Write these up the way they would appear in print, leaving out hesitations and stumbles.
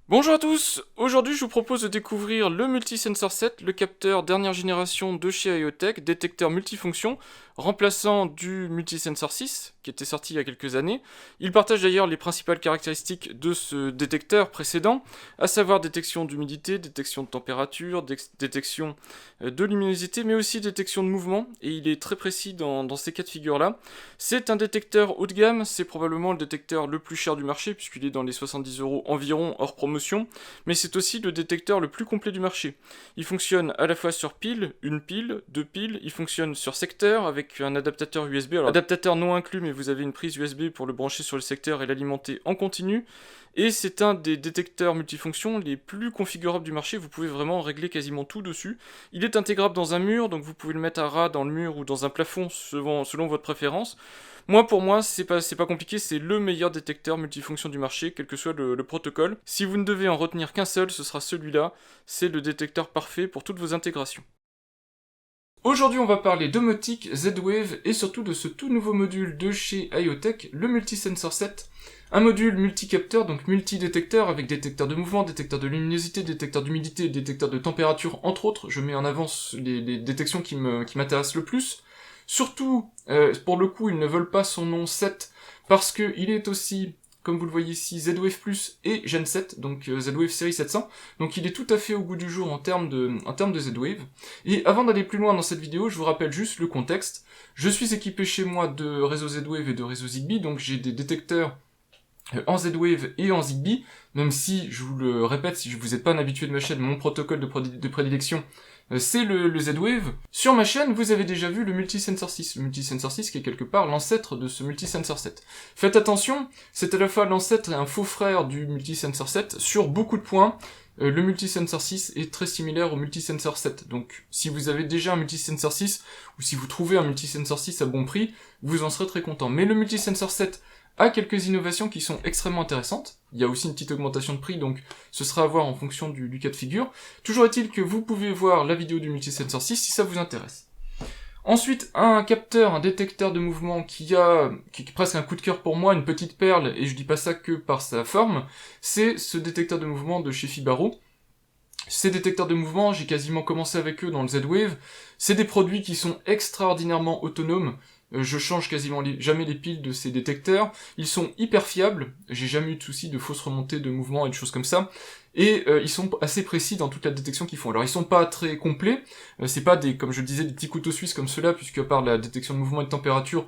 Bonjour à tous, aujourd'hui je vous propose de découvrir le Multi-Sensor 7, le capteur dernière génération de chez IoTech, détecteur multifonction, remplaçant du Multi-Sensor 6, qui était sorti il y a quelques années. Il partage d'ailleurs les principales caractéristiques de ce détecteur précédent, à savoir détection d'humidité, détection de température, détection de luminosité, mais aussi détection de mouvement, et il est très précis dans ces cas de figure-là. C'est un détecteur haut de gamme, c'est probablement le détecteur le plus cher du marché, puisqu'il est dans les 70 € environ hors promotion, mais c'est aussi le détecteur le plus complet du marché. Il fonctionne à la fois sur pile, une pile, deux piles, il fonctionne sur secteur avec un adaptateur USB, alors adaptateur non inclus, mais vous avez une prise USB pour le brancher sur le secteur et l'alimenter en continu, et c'est un des détecteurs multifonctions les plus configurables du marché, vous pouvez vraiment régler quasiment tout dessus. Il est intégrable dans un mur, donc vous pouvez le mettre à ras dans le mur ou dans un plafond selon votre préférence. Pour moi, c'est pas compliqué, c'est le meilleur détecteur multifonction du marché, quel que soit le protocole. Si vous ne devez en retenir qu'un seul, ce sera celui-là. C'est le détecteur parfait pour toutes vos intégrations. Aujourd'hui, on va parler domotique, Z-Wave et surtout de ce tout nouveau module de chez IoTech, le Multi-Sensor 7. Un module multi-capteur, donc multi-détecteur, avec détecteur de mouvement, détecteur de luminosité, détecteur d'humidité, détecteur de température, entre autres. Je mets en avant les détections qui m'intéressent le plus. Surtout, pour le coup, ils ne veulent pas son nom 7, parce qu'il est aussi, comme vous le voyez ici, Z-Wave Plus et Gen 7, donc Z-Wave série 700, donc il est tout à fait au goût du jour en termes de Z-Wave. Et avant d'aller plus loin dans cette vidéo, je vous rappelle juste le contexte. Je suis équipé chez moi de réseau Z-Wave et de réseau Zigbee, donc j'ai des détecteurs en Z-Wave et en Zigbee, même si, je vous le répète, si vous n'êtes pas un habitué de ma chaîne, mon protocole de prédilection, c'est le Z-Wave. Sur ma chaîne, vous avez déjà vu le Multi-Sensor 6. Le Multi-Sensor 6 qui est quelque part l'ancêtre de ce Multi-Sensor 7. Faites attention, c'est à la fois l'ancêtre et un faux frère du Multi-Sensor 7 sur beaucoup de points. Le Multi-Sensor 6 est très similaire au Multi-Sensor 7. Donc, si vous avez déjà un Multi-Sensor 6, ou si vous trouvez un Multi-Sensor 6 à bon prix, vous en serez très content. Mais le Multi-Sensor 7 a quelques innovations qui sont extrêmement intéressantes. Il y a aussi une petite augmentation de prix, donc ce sera à voir en fonction du cas de figure. Toujours est-il que vous pouvez voir la vidéo du Multi-Sensor 6 si ça vous intéresse. Ensuite, un capteur, un détecteur de mouvement qui est presque un coup de cœur pour moi, une petite perle, et je dis pas ça que par sa forme, c'est ce détecteur de mouvement de chez Fibaro. Ces détecteurs de mouvement, j'ai quasiment commencé avec eux dans le Z-Wave. C'est des produits qui sont extraordinairement autonomes. Je change quasiment jamais les piles de ces détecteurs. Ils sont hyper fiables. J'ai jamais eu de soucis de fausses remontées de mouvement et de choses comme ça. Et ils sont assez précis dans toute la détection qu'ils font. Alors ils sont pas très complets. C'est pas comme je le disais, des petits couteaux suisses comme ceux-là, puisque à part la détection de mouvement et de température,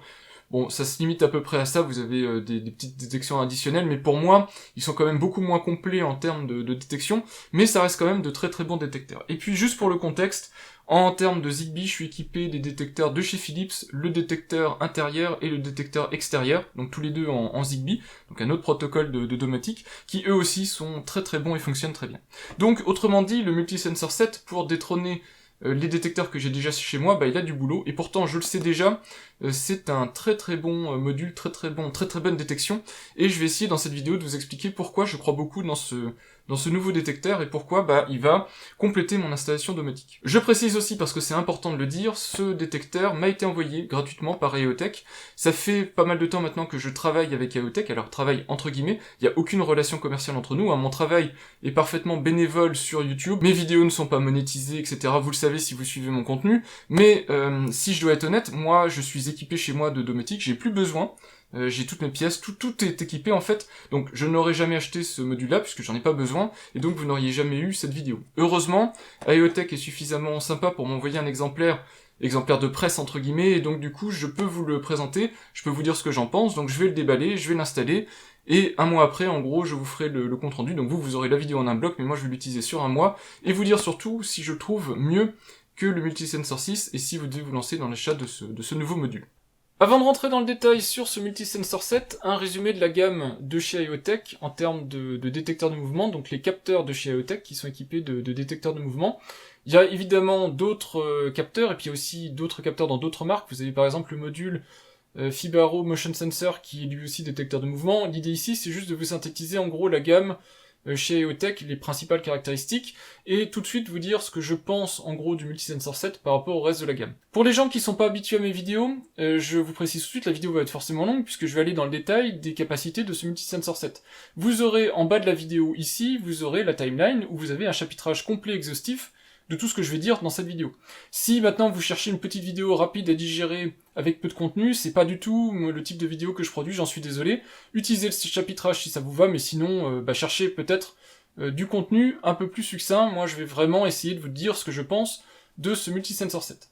bon, ça se limite à peu près à ça, vous avez des petites détections additionnelles, mais pour moi, ils sont quand même beaucoup moins complets en termes de détection, mais ça reste quand même de très très bons détecteurs. Et puis juste pour le contexte, en termes de Zigbee, je suis équipé des détecteurs de chez Philips, le détecteur intérieur et le détecteur extérieur, donc tous les deux en Zigbee, donc un autre protocole de domotique, qui eux aussi sont très très bons et fonctionnent très bien. Donc autrement dit, le Multi-Sensor 7, pour détrôner les détecteurs que j'ai déjà chez moi, il a du boulot, et pourtant je le sais déjà, c'est un très très bon module, très très bonne détection, et je vais essayer dans cette vidéo de vous expliquer pourquoi je crois beaucoup dans ce nouveau détecteur, et pourquoi il va compléter mon installation domotique. Je précise aussi, parce que c'est important de le dire, ce détecteur m'a été envoyé gratuitement par IoTech. Ça fait pas mal de temps maintenant que je travaille avec IoTech, alors travail entre guillemets, il n'y a aucune relation commerciale entre nous, mon travail est parfaitement bénévole sur YouTube, mes vidéos ne sont pas monétisées, etc. Vous le savez si vous suivez mon contenu, mais si je dois être honnête, moi je suis équipé chez moi de domotique, j'ai plus besoin, j'ai toutes mes pièces, tout est équipé en fait, donc je n'aurais jamais acheté ce module-là puisque j'en ai pas besoin, et donc vous n'auriez jamais eu cette vidéo. Heureusement, IoTech est suffisamment sympa pour m'envoyer un exemplaire de presse entre guillemets, et donc du coup je peux vous le présenter, je peux vous dire ce que j'en pense, donc je vais le déballer, je vais l'installer, et un mois après, en gros, je vous ferai le compte rendu, donc vous aurez la vidéo en un bloc, mais moi je vais l'utiliser sur un mois, et vous dire surtout si je trouve mieux que le Multi-Sensor 6, et si vous devez vous lancer dans l'achat de ce nouveau module. Avant de rentrer dans le détail sur ce Multi-Sensor 7, un résumé de la gamme de chez IoTech en termes de détecteurs de mouvement, donc les capteurs de chez IoTech qui sont équipés de détecteurs de mouvement. Il y a évidemment d'autres capteurs, et puis aussi d'autres capteurs dans d'autres marques. Vous avez par exemple le module Fibaro Motion Sensor qui est lui aussi détecteur de mouvement. L'idée ici, c'est juste de vous synthétiser en gros la gamme chez EOTech, les principales caractéristiques, et tout de suite vous dire ce que je pense en gros du Multisensor 7 par rapport au reste de la gamme. Pour les gens qui sont pas habitués à mes vidéos, je vous précise tout de suite, la vidéo va être forcément longue puisque je vais aller dans le détail des capacités de ce Multisensor 7. Vous aurez en bas de la vidéo ici, vous aurez la timeline où vous avez un chapitrage complet exhaustif de tout ce que je vais dire dans cette vidéo. Si maintenant vous cherchez une petite vidéo rapide à digérer avec peu de contenu, c'est pas du tout le type de vidéo que je produis, j'en suis désolé. Utilisez le chapitrage si ça vous va, mais sinon, cherchez peut-être du contenu un peu plus succinct. Moi, je vais vraiment essayer de vous dire ce que je pense de ce Multisensor 7.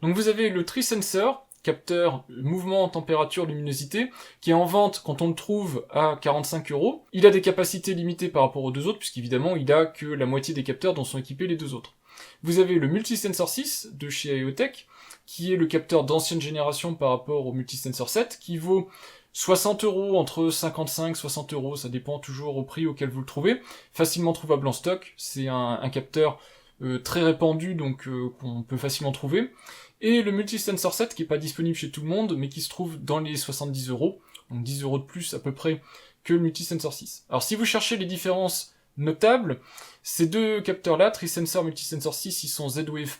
Donc vous avez le TreeSensor, capteur mouvement, température, luminosité, qui est en vente quand on le trouve à 45€. Il a des capacités limitées par rapport aux deux autres, puisqu'évidemment il a que la moitié des capteurs dont sont équipés les deux autres. Vous avez le Multisensor 6 de chez EOTech, qui est le capteur d'ancienne génération par rapport au Multisensor 7, qui vaut 60€, entre 55 et 60€, ça dépend toujours au prix auquel vous le trouvez, facilement trouvable en stock, c'est un capteur très répandu, donc qu'on peut facilement trouver, et le Multisensor 7 qui est pas disponible chez tout le monde, mais qui se trouve dans les 70€, donc 10€ de plus à peu près que le Multisensor 6. Alors si vous cherchez les différences notables, ces deux capteurs-là, TreeSensor, Multisensor 6, ils sont Z-Wave+,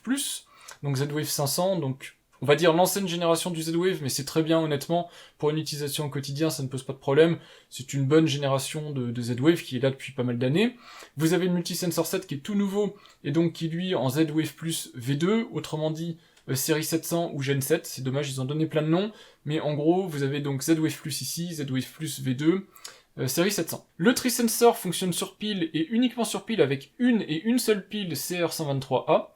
donc Z-Wave 500, donc on va dire l'ancienne génération du Z-Wave, mais c'est très bien honnêtement, pour une utilisation au quotidien, ça ne pose pas de problème, c'est une bonne génération de Z-Wave qui est là depuis pas mal d'années. Vous avez le Multisensor 7 qui est tout nouveau, et donc qui lui en Z-Wave plus V2, autrement dit série 700 ou Gen 7, c'est dommage, ils ont donné plein de noms, mais en gros, vous avez donc Z-Wave plus ici, Z-Wave plus V2, série 700. Le TreeSensor fonctionne sur pile et uniquement sur pile avec une seule pile CR123A.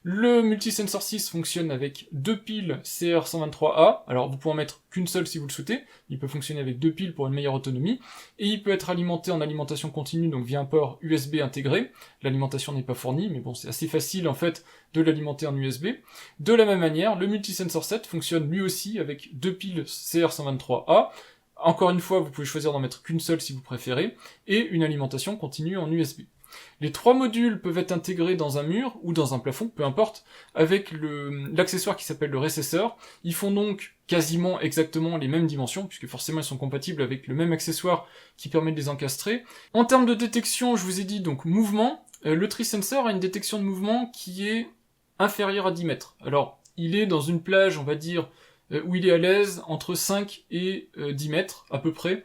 Le Multisensor 6 fonctionne avec deux piles CR123A, alors vous pouvez en mettre qu'une seule si vous le souhaitez, il peut fonctionner avec deux piles pour une meilleure autonomie, et il peut être alimenté en alimentation continue, donc via un port USB intégré, l'alimentation n'est pas fournie, mais bon c'est assez facile en fait de l'alimenter en USB. De la même manière, le Multisensor 7 fonctionne lui aussi avec deux piles CR123A, encore une fois vous pouvez choisir d'en mettre qu'une seule si vous préférez, et une alimentation continue en USB. Les trois modules peuvent être intégrés dans un mur ou dans un plafond, peu importe, avec l'accessoire qui s'appelle le récesseur. Ils font donc quasiment exactement les mêmes dimensions, puisque forcément ils sont compatibles avec le même accessoire qui permet de les encastrer. En termes de détection, je vous ai dit donc mouvement, le TreeSensor a une détection de mouvement qui est inférieure à 10 mètres. Alors, il est dans une plage, on va dire, où il est à l'aise, entre 5 et 10 mètres, à peu près.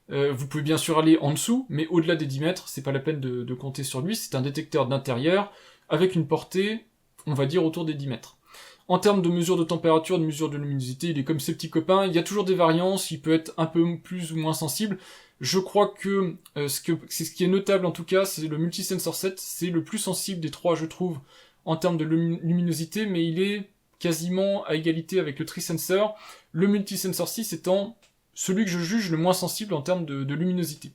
Vous pouvez bien sûr aller en dessous, mais au-delà des 10 mètres, c'est pas la peine de compter sur lui, c'est un détecteur d'intérieur, avec une portée, on va dire, autour des 10 mètres. En termes de mesure de température, de mesure de luminosité, il est comme ses petits copains, il y a toujours des variances, il peut être un peu plus ou moins sensible. Je crois que ce qui est notable en tout cas, c'est le Multisensor 7, c'est le plus sensible des trois, je trouve, en termes de luminosité, mais il est quasiment à égalité avec le TreeSensor, le Multisensor 6 étant celui que je juge le moins sensible en termes de luminosité.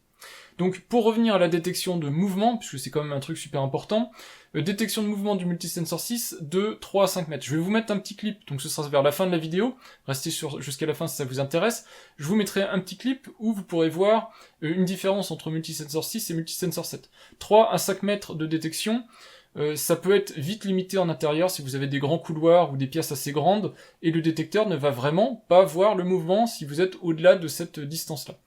Donc pour revenir à la détection de mouvement, puisque c'est quand même un truc super important, détection de mouvement du Multisensor 6 de 3 à 5 mètres. Je vais vous mettre un petit clip, donc ce sera vers la fin de la vidéo, restez jusqu'à la fin si ça vous intéresse. Je vous mettrai un petit clip où vous pourrez voir une différence entre Multisensor 6 et Multisensor 7. 3 à 5 mètres de détection, ça peut être vite limité en intérieur si vous avez des grands couloirs ou des pièces assez grandes, et le détecteur ne va vraiment pas voir le mouvement si vous êtes au-delà de cette distance-là.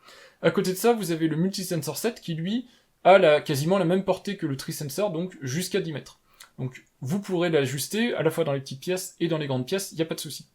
À côté de ça, vous avez le Multisensor 7 qui, lui, a quasiment la même portée que le TreeSensor, donc jusqu'à 10 mètres. Donc vous pourrez l'ajuster à la fois dans les petites pièces et dans les grandes pièces, il n'y a pas de souci.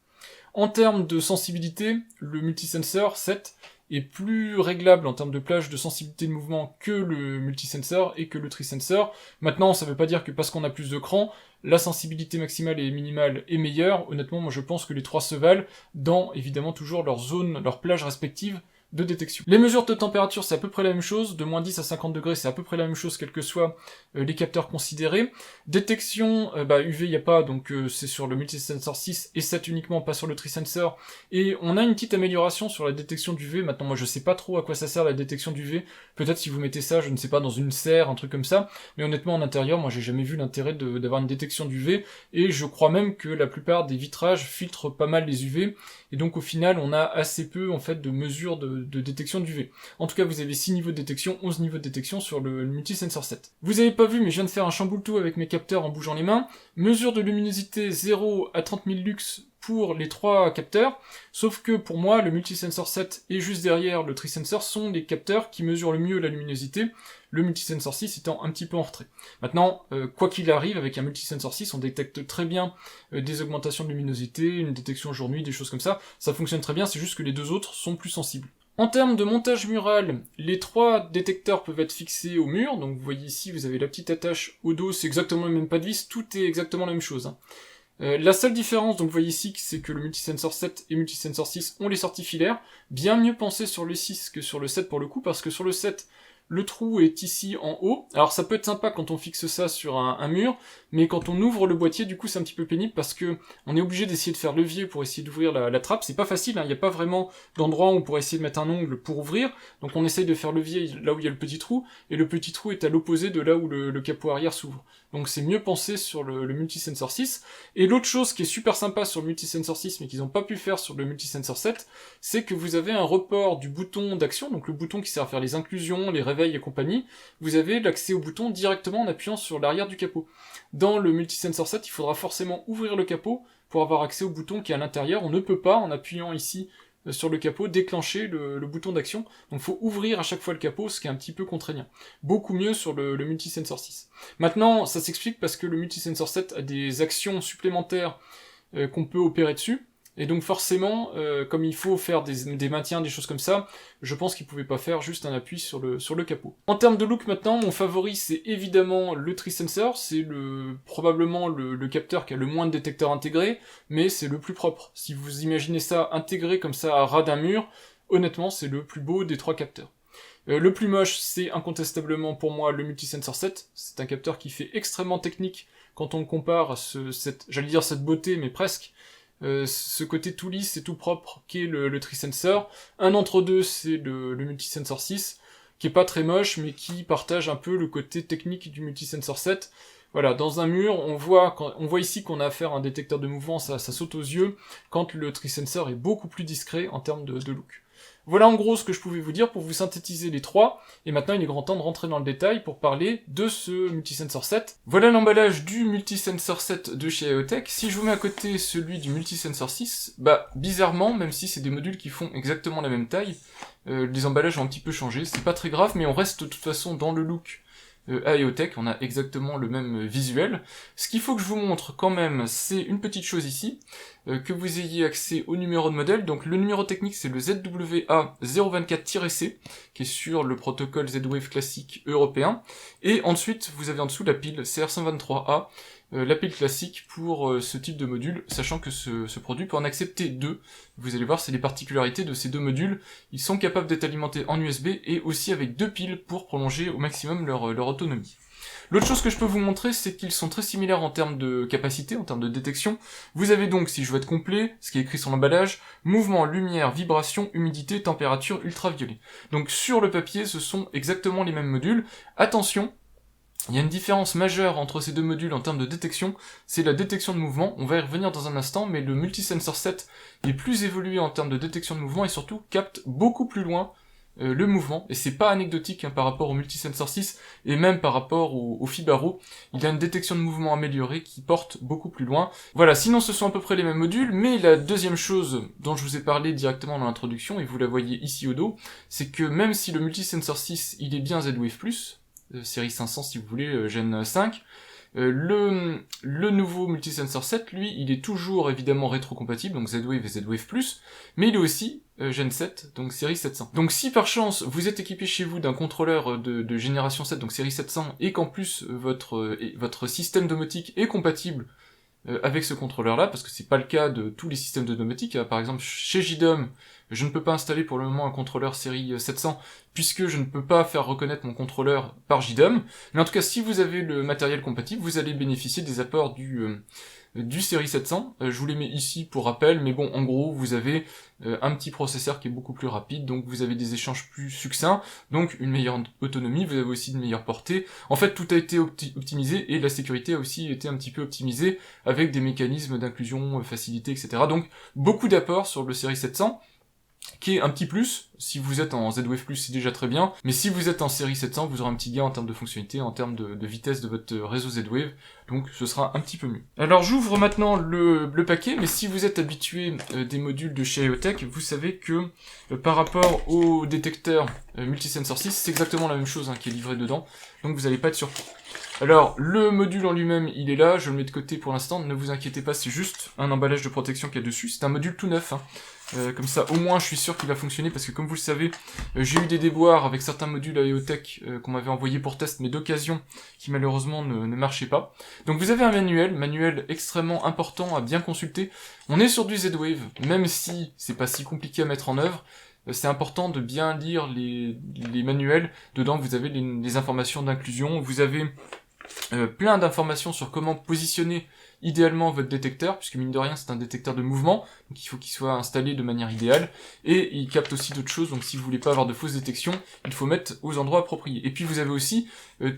En termes de sensibilité, le Multisensor 7 est plus réglable en termes de plage de sensibilité de mouvement que le Multisensor et que le TreeSensor. Maintenant, ça veut pas dire que parce qu'on a plus de cran, la sensibilité maximale et minimale est meilleure. Honnêtement, moi je pense que les trois se valent dans, évidemment, toujours leur zone, leur plage respective de détection. Les mesures de température, c'est à peu près la même chose, de moins 10 à 50 degrés, c'est à peu près la même chose, quels que soient les capteurs considérés. Détection, UV, il n'y a pas, donc c'est sur le Multisensor 6 et 7 uniquement, pas sur le TreeSensor. Et on a une petite amélioration sur la détection d'UV, maintenant moi je sais pas trop à quoi ça sert la détection d'UV, peut-être si vous mettez ça, je ne sais pas, dans une serre, un truc comme ça, mais honnêtement en intérieur, moi j'ai jamais vu l'intérêt d'avoir une détection d'UV, et je crois même que la plupart des vitrages filtrent pas mal les UV, et donc au final on a assez peu en fait de mesures de détection d'UV. En tout cas, vous avez 6 niveaux de détection, 11 niveaux de détection sur le Multisensor 7. Vous avez pas vu, mais je viens de faire un chamboule-tout avec mes capteurs en bougeant les mains. Mesure de luminosité 0 à 30 000 lux pour les 3 capteurs, sauf que pour moi, le Multisensor 7 et juste derrière le Tri-Sensor sont les capteurs qui mesurent le mieux la luminosité, le Multisensor 6 étant un petit peu en retrait. Maintenant, quoi qu'il arrive, avec un Multisensor 6, on détecte très bien des augmentations de luminosité, une détection jour-nuit, des choses comme ça fonctionne très bien, c'est juste que les 2 autres sont plus sensibles. En termes de montage mural, les 3 détecteurs peuvent être fixés au mur, donc vous voyez ici, vous avez la petite attache au dos, c'est exactement le même pas de vis, tout est exactement la même chose. La seule différence, donc vous voyez ici, c'est que le Multisensor 7 et Multisensor 6 ont les sorties filaires, bien mieux pensé sur le 6 que sur le 7 pour le coup, parce que sur le 7, le trou est ici en haut. Alors ça peut être sympa quand on fixe ça sur un mur, mais quand on ouvre le boîtier, du coup c'est un petit peu pénible parce que on est obligé d'essayer de faire levier pour essayer d'ouvrir la trappe. C'est pas facile, il n'y a pas vraiment d'endroit où on pourrait essayer de mettre un ongle pour ouvrir. Donc on essaye de faire levier là où il y a le petit trou, et le petit trou est à l'opposé de là où le capot arrière s'ouvre. Donc c'est mieux pensé sur le Multisensor 6. Et l'autre chose qui est super sympa sur le Multisensor 6, mais qu'ils n'ont pas pu faire sur le Multisensor 7, c'est que vous avez un report du bouton d'action, donc le bouton qui sert à faire les inclusions, les réveils et compagnie. Vous avez l'accès au bouton directement en appuyant sur l'arrière du capot. Dans le Multisensor 7, il faudra forcément ouvrir le capot pour avoir accès au bouton qui est à l'intérieur. On ne peut pas, en appuyant ici sur le capot, déclencher le bouton d'action. Donc il faut ouvrir à chaque fois le capot, ce qui est un petit peu contraignant. Beaucoup mieux sur le Multisensor 6. Maintenant, ça s'explique parce que le Multisensor 7 a des actions supplémentaires qu'on peut opérer dessus. Et donc forcément, comme il faut faire des maintiens, des choses comme ça, je pense qu'il pouvait pas faire juste un appui sur le capot. En termes de look maintenant, mon favori c'est évidemment le Tri-Sensor, c'est probablement le capteur qui a le moins de détecteurs intégrés, mais c'est le plus propre. Si vous imaginez ça intégré comme ça à ras d'un mur, honnêtement c'est le plus beau des 3 capteurs. Le plus moche, c'est incontestablement pour moi le Multisensor 7, c'est un capteur qui fait extrêmement technique quand on compare à j'allais dire cette beauté, mais presque, ce côté tout lisse et tout propre qu'est le Tri-Sensor. Un entre-deux, c'est le Multisensor 6, qui est pas très moche, mais qui partage un peu le côté technique du Multisensor 7. Voilà, dans un mur, on voit ici qu'on a affaire à un détecteur de mouvement, ça saute aux yeux, quand le Tri-Sensor est beaucoup plus discret en termes de look. Voilà en gros ce que je pouvais vous dire pour vous synthétiser les 3, et maintenant il est grand temps de rentrer dans le détail pour parler de ce Multisensor 7. Voilà l'emballage du Multisensor 7 de chez AEOTech. Si je vous mets à côté celui du Multisensor 6, bah bizarrement, même si c'est des modules qui font exactement la même taille, les emballages ont un petit peu changé, c'est pas très grave, mais on reste de toute façon dans le look AEOTech, on a exactement le même visuel. Ce qu'il faut que je vous montre quand même, c'est une petite chose ici, que vous ayez accès au numéro de modèle. Donc le numéro technique c'est le ZWA024-C, qui est sur le protocole Z-Wave classique européen, et ensuite vous avez en dessous la pile CR123A, la pile classique pour ce type de module, sachant que ce produit peut en accepter 2. Vous allez voir, c'est les particularités de ces 2 modules. Ils sont capables d'être alimentés en USB et aussi avec 2 piles pour prolonger au maximum leur autonomie. L'autre chose que je peux vous montrer, c'est qu'ils sont très similaires en termes de capacité, en termes de détection. Vous avez donc, si je veux être complet, ce qui est écrit sur l'emballage, mouvement, lumière, vibration, humidité, température, ultraviolet. Donc sur le papier, ce sont exactement les mêmes modules. Attention, il y a une différence majeure entre ces 2 modules en termes de détection, c'est la détection de mouvement. On va y revenir dans un instant, mais le Multisensor 7 est plus évolué en termes de détection de mouvement et surtout capte beaucoup plus loin le mouvement, et c'est pas anecdotique par rapport au Multisensor 6 et même par rapport au Fibaro. Il a une détection de mouvement améliorée qui porte beaucoup plus loin. Voilà, sinon ce sont à peu près les mêmes modules, mais la deuxième chose dont je vous ai parlé directement dans l'introduction, et vous la voyez ici au dos, c'est que même si le Multisensor 6 il est bien Z-Wave+, série 500 si vous voulez, Gen 5, le nouveau Multisensor 7, lui, il est toujours évidemment rétrocompatible, donc Z-Wave et Z-Wave+, mais il est aussi Gen 7, donc série 700. Donc si par chance vous êtes équipé chez vous d'un contrôleur de génération 7, donc série 700, et qu'en plus votre système domotique est compatible avec ce contrôleur-là, parce que c'est pas le cas de tous les systèmes de domotique. Par exemple, chez JDOM, je ne peux pas installer pour le moment un contrôleur série 700, puisque je ne peux pas faire reconnaître mon contrôleur par JDOM. Mais en tout cas, si vous avez le matériel compatible, vous allez bénéficier des apports du série 700. Je vous les mets ici pour rappel, mais bon, en gros, vous avez un petit processeur qui est beaucoup plus rapide, donc vous avez des échanges plus succincts, donc une meilleure autonomie, vous avez aussi une meilleure portée. En fait, tout a été optimisé, et la sécurité a aussi été un petit peu optimisée, avec des mécanismes d'inclusion, facilité, etc. Donc, beaucoup d'apports sur le série 700. qui est un petit plus. Si vous êtes en Z-Wave+, c'est déjà très bien, mais si vous êtes en série 700, vous aurez un petit gain en termes de fonctionnalité, en termes de vitesse de votre réseau Z-Wave, donc ce sera un petit peu mieux. Alors j'ouvre maintenant le paquet, mais si vous êtes habitué des modules de chez IoTech, vous savez que par rapport au détecteur Multisensor 6, c'est exactement la même chose qui est livré dedans, donc vous n'allez pas être surpris. Alors, le module en lui-même, il est là, je le mets de côté pour l'instant, ne vous inquiétez pas, c'est juste un emballage de protection qu'il y a dessus, c'est un module tout neuf, comme ça au moins je suis sûr qu'il va fonctionner, parce que comme vous le savez, j'ai eu des déboires avec certains modules à IoTech qu'on m'avait envoyés pour test, mais d'occasion, qui malheureusement ne marchaient pas. Donc vous avez un manuel extrêmement important à bien consulter. On est sur du Z-Wave, même si c'est pas si compliqué à mettre en œuvre, c'est important de bien lire les manuels. Dedans vous avez les informations d'inclusion, vous avez plein d'informations sur comment positionner idéalement votre détecteur, puisque mine de rien c'est un détecteur de mouvement, donc il faut qu'il soit installé de manière idéale, et il capte aussi d'autres choses, donc si vous voulez pas avoir de fausses détections, il faut mettre aux endroits appropriés. Et puis vous avez aussi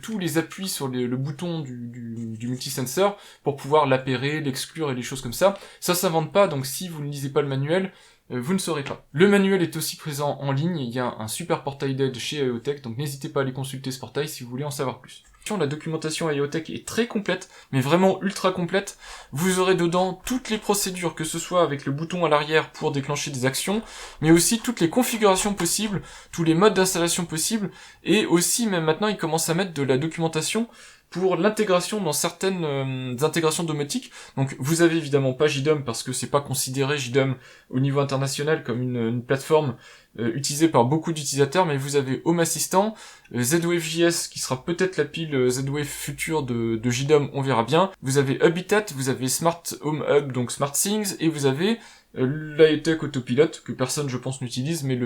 tous les appuis sur le bouton du multisensor, pour pouvoir l'appairer, l'exclure et les choses comme ça. Ça s'invente pas, donc si vous ne lisez pas le manuel, vous ne saurez pas. Le manuel est aussi présent en ligne, il y a un super portail d'aide chez IoTech, donc n'hésitez pas à aller consulter ce portail si vous voulez en savoir plus. La documentation IoTech est très complète, mais vraiment ultra complète. Vous aurez dedans toutes les procédures, que ce soit avec le bouton à l'arrière pour déclencher des actions, mais aussi toutes les configurations possibles, tous les modes d'installation possibles, et aussi même maintenant ils commencent à mettre de la documentation pour l'intégration dans certaines intégrations domotiques. Donc vous avez évidemment pas JDOM, parce que c'est pas considéré JDOM au niveau international comme une plateforme utilisée par beaucoup d'utilisateurs, mais vous avez Home Assistant, ZWave.js qui sera peut-être la pile Z-Wave future de JDOM, on verra bien. Vous avez Habitat, vous avez Smart Home Hub, donc SmartThings, et vous avez l'IoTech Autopilot, que personne je pense n'utilise, mais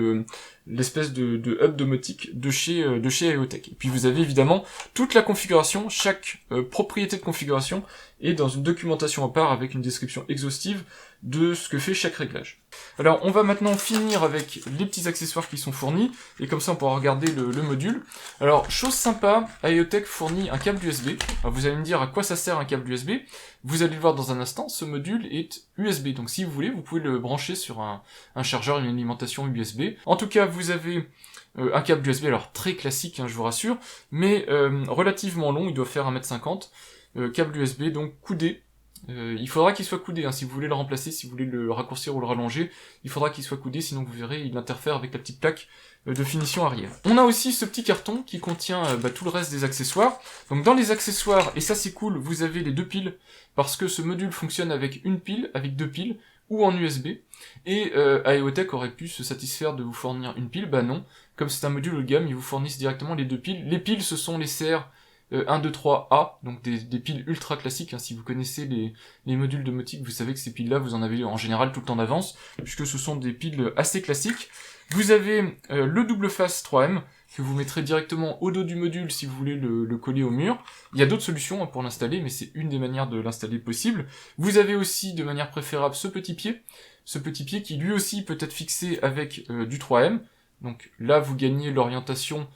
l'espèce de hub domotique de chez IoTech. Et puis vous avez évidemment toute la configuration, chaque propriété de configuration est dans une documentation à part avec une description exhaustive de ce que fait chaque réglage. Alors on va maintenant finir avec les petits accessoires qui sont fournis, et comme ça on pourra regarder le module. Alors chose sympa, IoTech fournit un câble USB. Alors vous allez me dire à quoi ça sert un câble USB. Vous allez le voir dans un instant, ce module est USB, donc si vous voulez, vous pouvez le brancher sur un chargeur, une alimentation USB. En tout cas, vous avez un câble USB, alors très classique, je vous rassure, mais relativement long, il doit faire 1m50, câble USB, donc coudé. Il faudra qu'il soit coudé, si vous voulez le remplacer, si vous voulez le raccourcir ou le rallonger, il faudra qu'il soit coudé, sinon vous verrez, il interfère avec la petite plaque de finition arrière. On a aussi ce petit carton qui contient tout le reste des accessoires. Donc dans les accessoires, et ça c'est cool, vous avez les deux piles, parce que ce module fonctionne avec une pile, avec deux piles, ou en USB, et IoTech aurait pu se satisfaire de vous fournir une pile, bah non, comme c'est un module haut de gamme, ils vous fournissent directement les deux piles. Les piles, ce sont les CR 1, 2, 3A, donc des piles ultra classiques, si vous connaissez les modules domotiques, vous savez que ces piles-là, vous en avez en général tout le temps d'avance, puisque ce sont des piles assez classiques. Vous avez le double face 3M, que vous mettrez directement au dos du module si vous voulez le coller au mur. Il y a d'autres solutions pour l'installer, mais c'est une des manières de l'installer possible. Vous avez aussi, de manière préférable, ce petit pied qui lui aussi peut être fixé avec du 3M. Donc là, vous gagnez l'orientation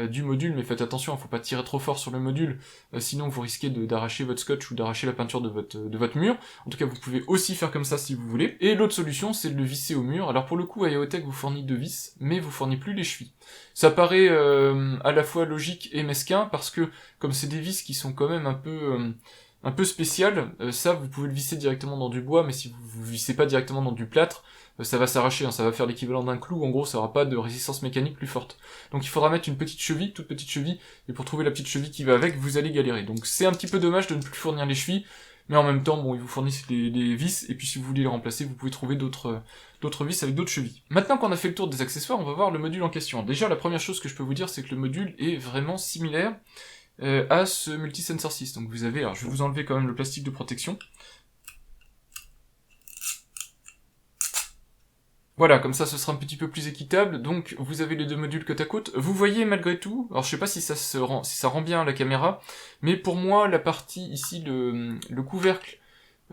du module, mais faites attention, il ne faut pas tirer trop fort sur le module, sinon vous risquez d'arracher votre scotch ou d'arracher la peinture de votre mur. En tout cas, vous pouvez aussi faire comme ça si vous voulez. Et l'autre solution, c'est de le visser au mur. Alors pour le coup, IoTech vous fournit deux vis, mais vous fournit plus les chevilles. Ça paraît à la fois logique et mesquin, parce que comme c'est des vis qui sont quand même un peu spéciales, ça vous pouvez le visser directement dans du bois, mais si vous vissez pas directement dans du plâtre, ça va s'arracher, ça va faire l'équivalent d'un clou, en gros ça aura pas de résistance mécanique plus forte. Donc il faudra mettre une petite cheville, toute petite cheville, et pour trouver la petite cheville qui va avec, vous allez galérer. Donc c'est un petit peu dommage de ne plus fournir les chevilles, mais en même temps, ils vous fournissent les vis, et puis si vous voulez les remplacer, vous pouvez trouver d'autres vis avec d'autres chevilles. Maintenant qu'on a fait le tour des accessoires, on va voir le module en question. Déjà, la première chose que je peux vous dire, c'est que le module est vraiment similaire à ce Multisensor 6. Donc vous avez, alors je vais vous enlever quand même le plastique de protection. Voilà, comme ça ce sera un petit peu plus équitable. Donc vous avez les deux modules côte à côte. Vous voyez malgré tout, alors je sais pas si ça rend bien à la caméra, mais pour moi la partie ici, le couvercle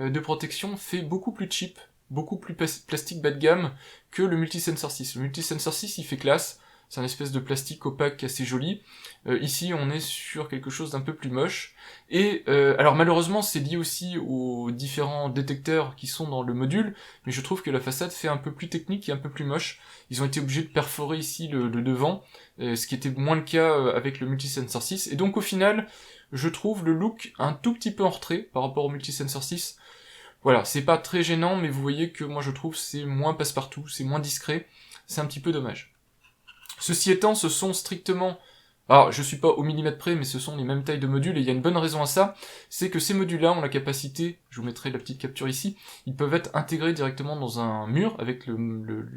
de protection fait beaucoup plus cheap, beaucoup plus plastique bas de gamme que le Multisensor 6. Le Multisensor 6 il fait classe, c'est un espèce de plastique opaque assez joli. Ici, on est sur quelque chose d'un peu plus moche. Et alors malheureusement, c'est lié aussi aux différents détecteurs qui sont dans le module, mais je trouve que la façade fait un peu plus technique et un peu plus moche. Ils ont été obligés de perforer ici le devant, ce qui était moins le cas avec le Multisensor 6. Et donc au final, je trouve le look un tout petit peu en retrait par rapport au Multisensor 6. Voilà, c'est pas très gênant, mais vous voyez que moi je trouve c'est moins passe-partout, c'est moins discret, c'est un petit peu dommage. Ceci étant, ce sont strictement... Alors, je suis pas au millimètre près, mais ce sont les mêmes tailles de modules, et il y a une bonne raison à ça, c'est que ces modules-là ont la capacité, je vous mettrai la petite capture ici, ils peuvent être intégrés directement dans un mur, avec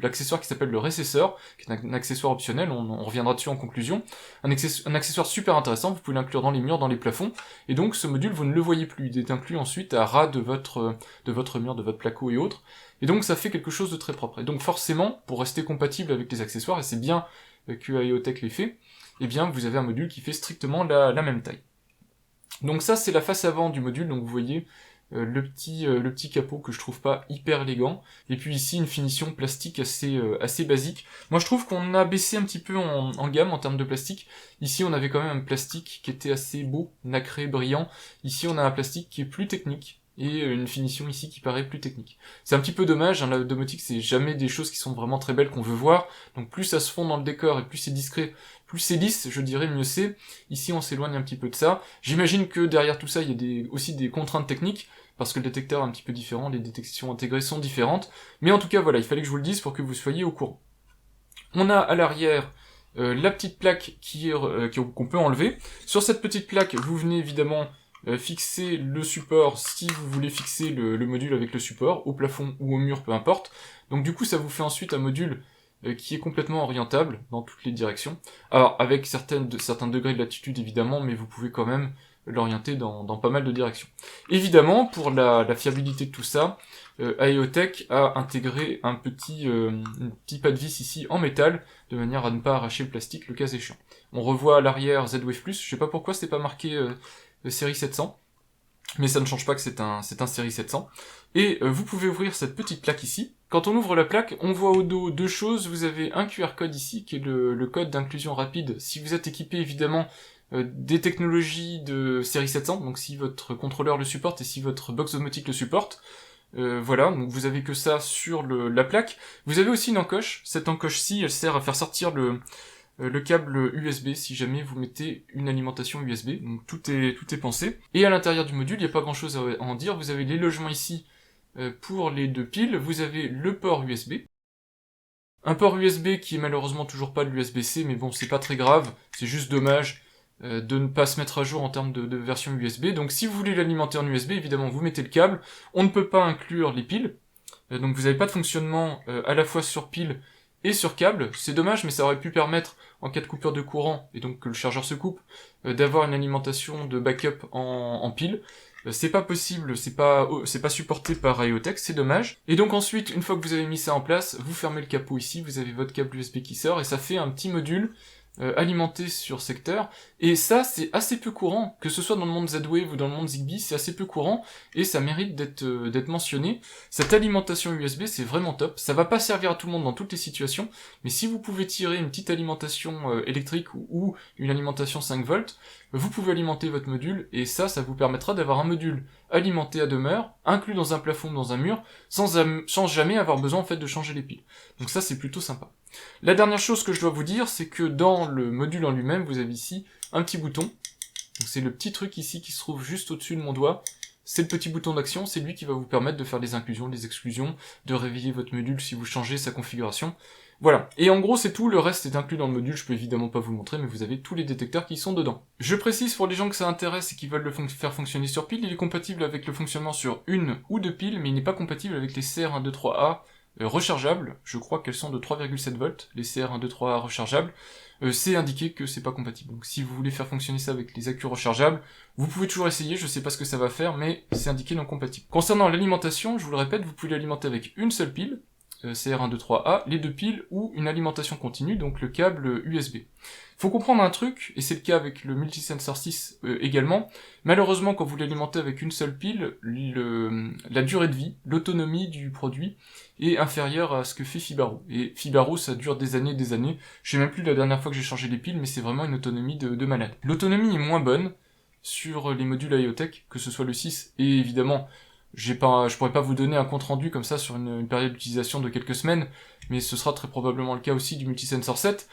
l'accessoire qui s'appelle le récesseur, qui est un accessoire optionnel, on reviendra dessus en conclusion, un accessoire super intéressant, vous pouvez l'inclure dans les murs, dans les plafonds, et donc ce module, vous ne le voyez plus, il est inclus ensuite à ras de votre mur, de votre placo et autres, et donc ça fait quelque chose de très propre. Et donc forcément, pour rester compatible avec les accessoires, et c'est bien que IoTech l'ait fait, eh bien vous avez un module qui fait strictement la même taille. Donc ça c'est la face avant du module, donc vous voyez le petit capot que je trouve pas hyper élégant, et puis ici une finition plastique assez basique. Moi je trouve qu'on a baissé un petit peu en gamme en termes de plastique. Ici on avait quand même un plastique qui était assez beau, nacré, brillant. Ici on a un plastique qui est plus technique, et une finition ici qui paraît plus technique. C'est un petit peu dommage, la domotique c'est jamais des choses qui sont vraiment très belles qu'on veut voir, donc plus ça se fond dans le décor et plus c'est discret, plus c'est lisse, je dirais mieux c'est. Ici on s'éloigne un petit peu de ça. J'imagine que derrière tout ça il y a aussi des contraintes techniques, parce que le détecteur est un petit peu différent, les détections intégrées sont différentes, mais en tout cas voilà, il fallait que je vous le dise pour que vous soyez au courant. On a à l'arrière la petite plaque qu'on peut enlever. Sur cette petite plaque, vous venez évidemment fixer le support si vous voulez fixer le module avec le support, au plafond ou au mur, peu importe. Donc du coup ça vous fait ensuite un module qui est complètement orientable dans toutes les directions. Alors avec certains degrés de latitude évidemment, mais vous pouvez quand même l'orienter dans pas mal de directions. Évidemment, pour la fiabilité de tout ça, IoTech a intégré un petit pas de vis ici en métal, de manière à ne pas arracher le plastique le cas échéant. On revoit à l'arrière Z-Wave+, je sais pas pourquoi c'était pas marqué série 700, mais ça ne change pas que c'est un série 700. Et vous pouvez ouvrir cette petite plaque ici. Quand on ouvre la plaque, on voit au dos deux choses. Vous avez un QR code ici, qui est le code d'inclusion rapide, si vous êtes équipé évidemment des technologies de série 700, donc si votre contrôleur le supporte et si votre box domotique le supporte. Voilà, donc vous avez que ça sur la plaque. Vous avez aussi une encoche. Cette encoche-ci, elle sert à faire sortir le câble USB si jamais vous mettez une alimentation USB, donc tout est pensé. Et à l'intérieur du module, il n'y a pas grand chose à en dire, vous avez les logements ici pour les deux piles, vous avez le port USB, un port USB qui est malheureusement toujours pas de l'USB-C, mais bon c'est pas très grave, c'est juste dommage de ne pas se mettre à jour en termes de version USB, donc si vous voulez l'alimenter en USB, évidemment vous mettez le câble, on ne peut pas inclure les piles, donc vous n'avez pas de fonctionnement à la fois sur pile et sur câble, c'est dommage mais ça aurait pu permettre en cas de coupure de courant, et donc que le chargeur se coupe, d'avoir une alimentation de backup en pile. C'est pas possible, c'est pas supporté par IoTech, c'est dommage. Et donc ensuite, une fois que vous avez mis ça en place, vous fermez le capot ici, vous avez votre câble USB qui sort, et ça fait un petit module alimenté sur secteur, et ça c'est assez peu courant, que ce soit dans le monde Z-Wave ou dans le monde Zigbee, c'est assez peu courant, et ça mérite d'être mentionné. Cette alimentation USB c'est vraiment top, ça va pas servir à tout le monde dans toutes les situations, mais si vous pouvez tirer une petite alimentation électrique ou une alimentation 5 volts, vous pouvez alimenter votre module, et ça vous permettra d'avoir un module alimenté à demeure, inclus dans un plafond, dans un mur, sans jamais avoir besoin en fait de changer les piles. Donc ça c'est plutôt sympa. La dernière chose que je dois vous dire, c'est que dans le module en lui-même, vous avez ici un petit bouton. C'est le petit truc ici qui se trouve juste au-dessus de mon doigt. C'est le petit bouton d'action, c'est lui qui va vous permettre de faire des inclusions, des exclusions, de réveiller votre module si vous changez sa configuration. Voilà, et en gros c'est tout, le reste est inclus dans le module, je peux évidemment pas vous le montrer, mais vous avez tous les détecteurs qui sont dedans. Je précise pour les gens que ça intéresse et qui veulent le faire fonctionner sur pile, il est compatible avec le fonctionnement sur une ou deux piles, mais il n'est pas compatible avec les CR123A rechargeables, je crois qu'elles sont de 3,7 volts, les CR123A rechargeables, c'est indiqué que c'est pas compatible. Donc si vous voulez faire fonctionner ça avec les accus rechargeables, vous pouvez toujours essayer, je sais pas ce que ça va faire, mais c'est indiqué non compatible. Concernant l'alimentation, je vous le répète, vous pouvez l'alimenter avec une seule pile, CR123A, les deux piles ou une alimentation continue, donc le câble USB. Faut comprendre un truc, et c'est le cas avec le Multisensor 6 également, malheureusement quand vous l'alimentez avec une seule pile, la durée de vie, l'autonomie du produit est inférieure à ce que fait Fibaro. Et Fibaro ça dure des années, je sais même plus la dernière fois que j'ai changé les piles, mais c'est vraiment une autonomie de malade. L'autonomie est moins bonne sur les modules IoTech, que ce soit le 6, et évidemment, je pourrais pas vous donner un compte rendu comme ça sur une période d'utilisation de quelques semaines, mais ce sera très probablement le cas aussi du Multisensor 7.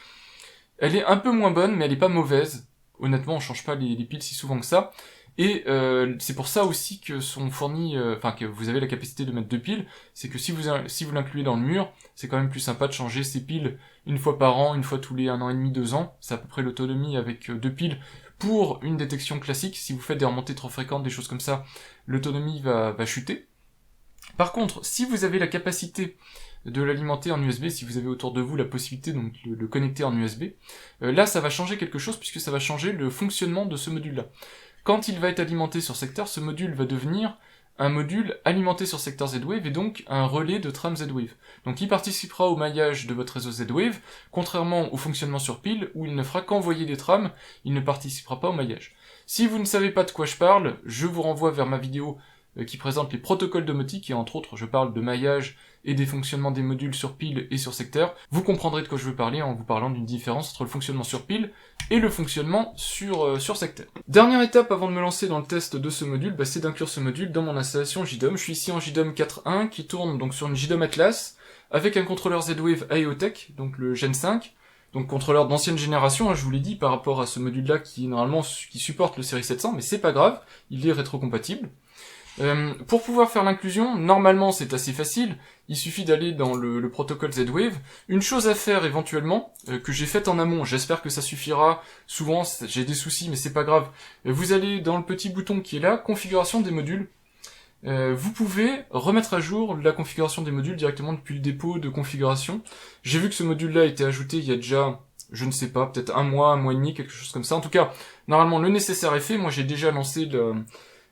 Elle est un peu moins bonne, mais elle est pas mauvaise. Honnêtement, on change pas les piles si souvent que ça. Et c'est pour ça aussi que sont fournis, que vous avez la capacité de mettre deux piles. C'est que si vous l'incluez dans le mur, c'est quand même plus sympa de changer ces piles une fois par an, une fois tous les 1 an et demi, 2 ans. C'est à peu près l'autonomie avec deux piles pour une détection classique. Si vous faites des remontées trop fréquentes, des choses comme ça, l'autonomie va chuter. Par contre, si vous avez la capacité de l'alimenter en USB, si vous avez autour de vous la possibilité donc de le connecter en USB, là ça va changer quelque chose puisque ça va changer le fonctionnement de ce module-là. Quand il va être alimenté sur secteur, ce module va devenir un module alimenté sur secteur Z-Wave et donc un relais de trame Z-Wave. Donc il participera au maillage de votre réseau Z-Wave, contrairement au fonctionnement sur pile où il ne fera qu'envoyer des trames, il ne participera pas au maillage. Si vous ne savez pas de quoi je parle, je vous renvoie vers ma vidéo qui présente les protocoles domotiques, et entre autres je parle de maillage et des fonctionnements des modules sur pile et sur secteur. Vous comprendrez de quoi je veux parler en vous parlant d'une différence entre le fonctionnement sur pile et le fonctionnement sur secteur. Dernière étape avant de me lancer dans le test de ce module, c'est d'inclure ce module dans mon installation JDOM. Je suis ici en JDOM 4.1 qui tourne donc sur une JDOM Atlas avec un contrôleur Z-Wave IoTech, donc le Gen 5, donc contrôleur d'ancienne génération, je vous l'ai dit, par rapport à ce module-là qui normalement qui supporte le série 700, mais c'est pas grave, il est rétrocompatible. Pour pouvoir faire l'inclusion, normalement c'est assez facile, il suffit d'aller dans le protocole Z-Wave. Une chose à faire éventuellement, que j'ai faite en amont, j'espère que ça suffira, souvent j'ai des soucis mais c'est pas grave, vous allez dans le petit bouton qui est là, configuration des modules, vous pouvez remettre à jour la configuration des modules directement depuis le dépôt de configuration. J'ai vu que ce module-là a été ajouté il y a déjà, je ne sais pas, peut-être un mois et demi, quelque chose comme ça. En tout cas, normalement le nécessaire est fait, moi j'ai déjà lancé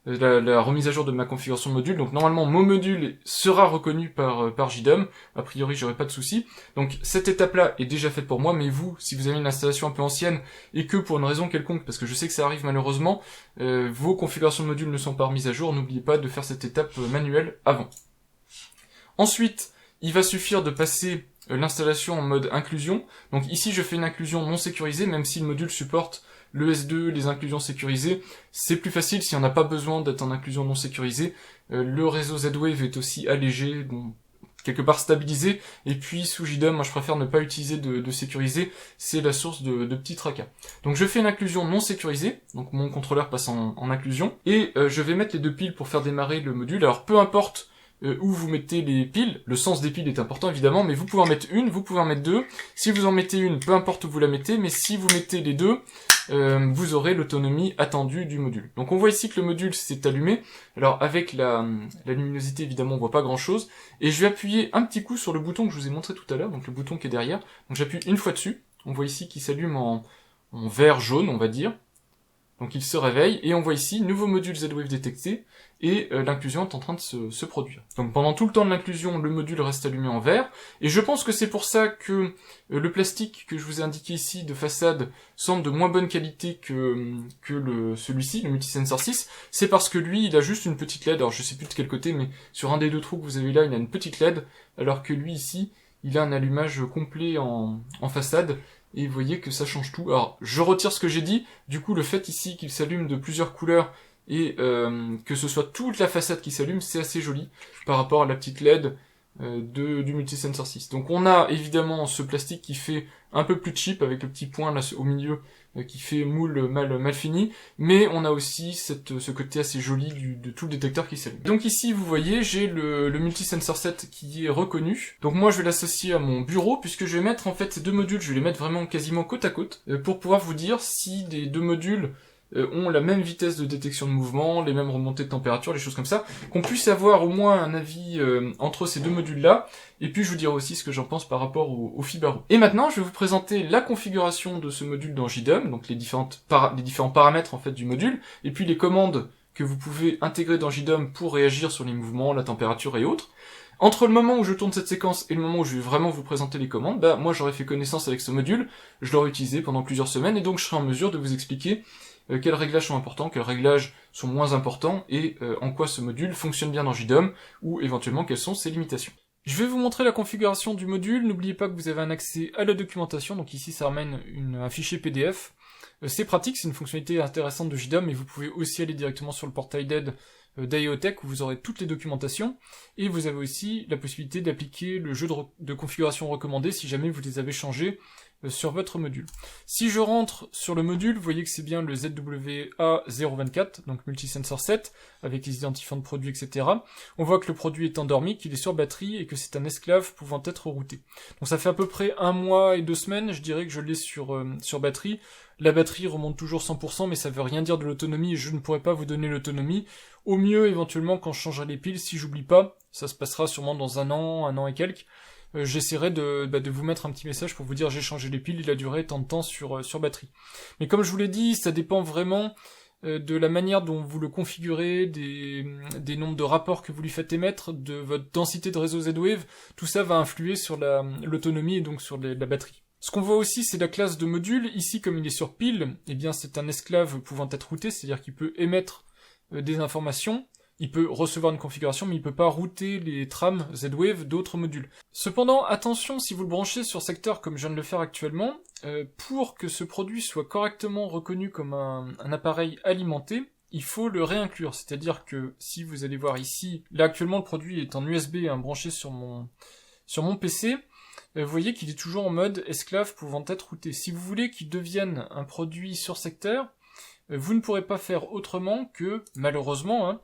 la remise à jour de ma configuration de module, donc normalement mon module sera reconnu par JDOM, a priori j'aurai pas de soucis. Donc cette étape-là est déjà faite pour moi, mais vous, si vous avez une installation un peu ancienne, et que pour une raison quelconque, parce que je sais que ça arrive malheureusement, vos configurations de modules ne sont pas remises à jour, n'oubliez pas de faire cette étape manuelle avant. Ensuite, il va suffire de passer l'installation en mode inclusion, donc ici je fais une inclusion non sécurisée, même si le module supporte le S2, les inclusions sécurisées, c'est plus facile si on n'a pas besoin d'être en inclusion non sécurisée. Le réseau Z-Wave est aussi allégé, bon, quelque part stabilisé, et puis sous JDOM, moi je préfère ne pas utiliser de sécurisé, c'est la source de petits tracas. Donc je fais une inclusion non sécurisée, donc mon contrôleur passe en inclusion, et je vais mettre les deux piles pour faire démarrer le module. Alors peu importe où vous mettez les piles, le sens des piles est important évidemment, mais vous pouvez en mettre une, vous pouvez en mettre deux. Si vous en mettez une, peu importe où vous la mettez, mais si vous mettez les deux, vous aurez l'autonomie attendue du module. Donc on voit ici que le module s'est allumé. Alors avec la luminosité évidemment on voit pas grand chose, et je vais appuyer un petit coup sur le bouton que je vous ai montré tout à l'heure, donc le bouton qui est derrière. Donc j'appuie une fois dessus, on voit ici qu'il s'allume en vert jaune on va dire. Donc il se réveille, et on voit ici, nouveau module Z-Wave détecté, et l'inclusion est en train de se produire. Donc pendant tout le temps de l'inclusion, le module reste allumé en vert, et je pense que c'est pour ça que le plastique que je vous ai indiqué ici de façade semble de moins bonne qualité que celui-ci, le Multisensor 6, c'est parce que lui, il a juste une petite LED, alors je sais plus de quel côté, mais sur un des deux trous que vous avez là, il a une petite LED, alors que lui ici, il a un allumage complet en façade, et vous voyez que ça change tout. Alors, je retire ce que j'ai dit, du coup, le fait ici qu'il s'allume de plusieurs couleurs, et que ce soit toute la façade qui s'allume, c'est assez joli, par rapport à la petite LED du Multisensor 6. Donc on a évidemment ce plastique qui fait un peu plus cheap, avec le petit point là au milieu, qui fait moule mal fini, mais on a aussi ce côté assez joli de tout le détecteur qui s'allume. Donc ici vous voyez j'ai le Multisensor 7 qui est reconnu, donc moi je vais l'associer à mon bureau, puisque je vais mettre en fait ces deux modules, je vais les mettre vraiment quasiment côte à côte, pour pouvoir vous dire si les deux modules ont la même vitesse de détection de mouvement, les mêmes remontées de température, les choses comme ça, qu'on puisse avoir au moins un avis entre ces deux modules-là, et puis je vous dirai aussi ce que j'en pense par rapport au Fibaro. Et maintenant, je vais vous présenter la configuration de ce module dans JDOM, donc les différents paramètres en fait du module, et puis les commandes que vous pouvez intégrer dans JDOM pour réagir sur les mouvements, la température et autres. Entre le moment où je tourne cette séquence et le moment où je vais vraiment vous présenter les commandes, bah moi j'aurais fait connaissance avec ce module, je l'aurais utilisé pendant plusieurs semaines, et donc je serai en mesure de vous expliquer quels réglages sont importants, quels réglages sont moins importants, et en quoi ce module fonctionne bien dans JDOM, ou éventuellement quelles sont ses limitations. Je vais vous montrer la configuration du module, n'oubliez pas que vous avez un accès à la documentation, donc ici ça ramène un fichier PDF. C'est pratique, c'est une fonctionnalité intéressante de JDOM, et vous pouvez aussi aller directement sur le portail d'aide d'IoTech où vous aurez toutes les documentations, et vous avez aussi la possibilité d'appliquer le jeu de configuration recommandé si jamais vous les avez changés sur votre module. Si je rentre sur le module, vous voyez que c'est bien le ZWA024, donc Multisensor 7, avec les identifiants de produits, etc. On voit que le produit est endormi, qu'il est sur batterie, et que c'est un esclave pouvant être routé. Donc ça fait à peu près 1 mois et 2 semaines, je dirais que je l'ai sur batterie. La batterie remonte toujours 100%, mais ça veut rien dire de l'autonomie, et je ne pourrais pas vous donner l'autonomie. Au mieux, éventuellement, quand je changerai les piles, si j'oublie pas, ça se passera sûrement dans 1 an et quelques, j'essaierai de vous mettre un petit message pour vous dire j'ai changé les piles, il a duré tant de temps sur batterie. Mais comme je vous l'ai dit, ça dépend vraiment de la manière dont vous le configurez, des nombres de rapports que vous lui faites émettre, de votre densité de réseau Z-Wave, tout ça va influer sur l'autonomie et donc sur la batterie. Ce qu'on voit aussi, c'est la classe de module. Ici, comme il est sur pile, eh bien c'est un esclave pouvant être routé, c'est-à-dire qu'il peut émettre des informations. Il peut recevoir une configuration, mais il peut pas router les trames Z-Wave d'autres modules. Cependant, attention, si vous le branchez sur secteur comme je viens de le faire actuellement, pour que ce produit soit correctement reconnu comme un appareil alimenté, il faut le réinclure. C'est-à-dire que si vous allez voir ici, là actuellement le produit est en USB branché sur mon PC, vous voyez qu'il est toujours en mode esclave pouvant être routé. Si vous voulez qu'il devienne un produit sur secteur, vous ne pourrez pas faire autrement que, malheureusement,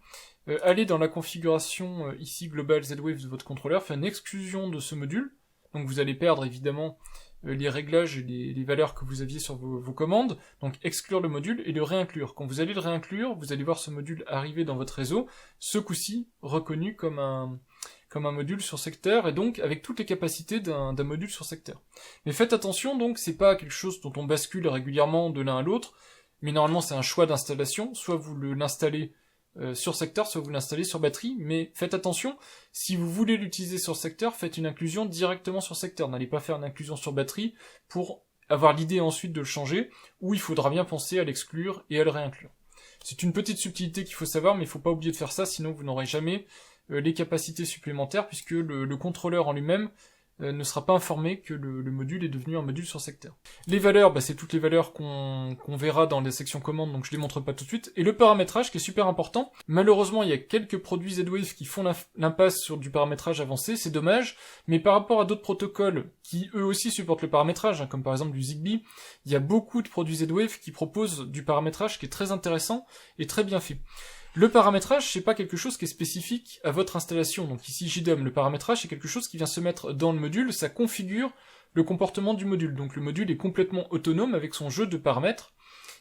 aller dans la configuration ici Global Z-Wave de votre contrôleur, faire une exclusion de ce module, donc vous allez perdre évidemment les réglages et les valeurs que vous aviez sur vos commandes, donc exclure le module et le réinclure. Quand vous allez le réinclure, vous allez voir ce module arriver dans votre réseau, ce coup-ci reconnu comme un module sur secteur, et donc avec toutes les capacités d'un module sur secteur. Mais faites attention, donc c'est pas quelque chose dont on bascule régulièrement de l'un à l'autre, mais normalement c'est un choix d'installation, soit vous l'installez sur secteur, soit vous l'installez sur batterie, mais faites attention, si vous voulez l'utiliser sur secteur, faites une inclusion directement sur secteur, n'allez pas faire une inclusion sur batterie pour avoir l'idée ensuite de le changer, ou il faudra bien penser à l'exclure et à le réinclure. C'est une petite subtilité qu'il faut savoir, mais il faut pas oublier de faire ça, sinon vous n'aurez jamais les capacités supplémentaires, puisque le contrôleur en lui-même ne sera pas informé que le module est devenu un module sur secteur. Les valeurs, c'est toutes les valeurs qu'on verra dans les sections commandes, donc je les montre pas tout de suite. Et le paramétrage qui est super important. Malheureusement, il y a quelques produits Z-Wave qui font l'impasse sur du paramétrage avancé, c'est dommage, mais par rapport à d'autres protocoles qui eux aussi supportent le paramétrage, comme par exemple du Zigbee, il y a beaucoup de produits Z-Wave qui proposent du paramétrage qui est très intéressant et très bien fait. Le paramétrage, c'est pas quelque chose qui est spécifique à votre installation. Donc ici, JDOM, le paramétrage, c'est quelque chose qui vient se mettre dans le module, ça configure le comportement du module. Donc le module est complètement autonome avec son jeu de paramètres.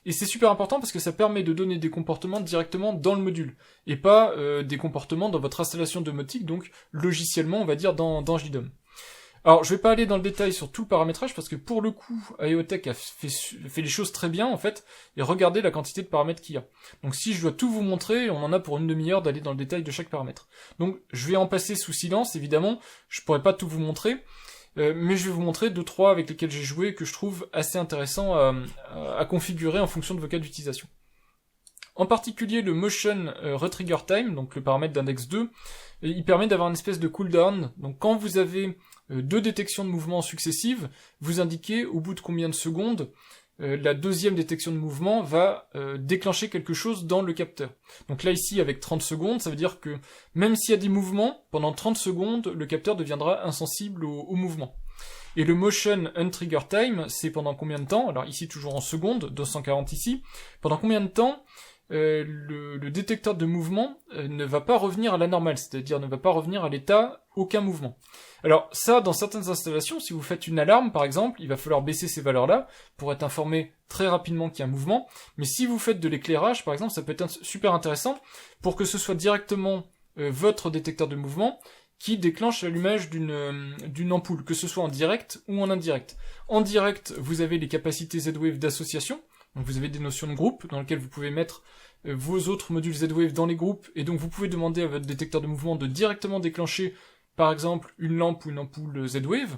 Et c'est super important parce que ça permet de donner des comportements directement dans le module. Et pas des comportements dans votre installation domotique, donc logiciellement, on va dire, dans JDOM. Alors, je vais pas aller dans le détail sur tout le paramétrage, parce que pour le coup, IoTech a fait les choses très bien, en fait, et regardez la quantité de paramètres qu'il y a. Donc si je dois tout vous montrer, on en a pour une demi-heure d'aller dans le détail de chaque paramètre. Donc, je vais en passer sous silence, évidemment, je pourrais pas tout vous montrer, mais je vais vous montrer 2-3 avec lesquels j'ai joué, que je trouve assez intéressant à configurer en fonction de vos cas d'utilisation. En particulier le Motion Retrigger Time, donc le paramètre d'index 2, il permet d'avoir une espèce de cooldown. Donc quand vous avez 2 détections de mouvement successives, vous indiquez au bout de combien de secondes la deuxième détection de mouvement va déclencher quelque chose dans le capteur. Donc là ici avec 30 secondes, ça veut dire que même s'il y a des mouvements, pendant 30 secondes, le capteur deviendra insensible au mouvement. Et le Motion Untrigger Time, c'est pendant combien de temps? Alors ici toujours en secondes, 240 ici. Pendant combien de temps le détecteur de mouvement ne va pas revenir à la normale, c'est-à-dire ne va pas revenir à l'état aucun mouvement. Alors ça, dans certaines installations, si vous faites une alarme par exemple, il va falloir baisser ces valeurs-là pour être informé très rapidement qu'il y a un mouvement, mais si vous faites de l'éclairage par exemple, ça peut être super intéressant pour que ce soit directement votre détecteur de mouvement qui déclenche l'allumage d'une ampoule, que ce soit en direct ou en indirect. En direct, vous avez les capacités Z-Wave d'association, donc vous avez des notions de groupe dans lesquelles vous pouvez mettre vos autres modules Z-Wave dans les groupes, et donc vous pouvez demander à votre détecteur de mouvement de directement déclencher par exemple une lampe ou une ampoule Z-Wave,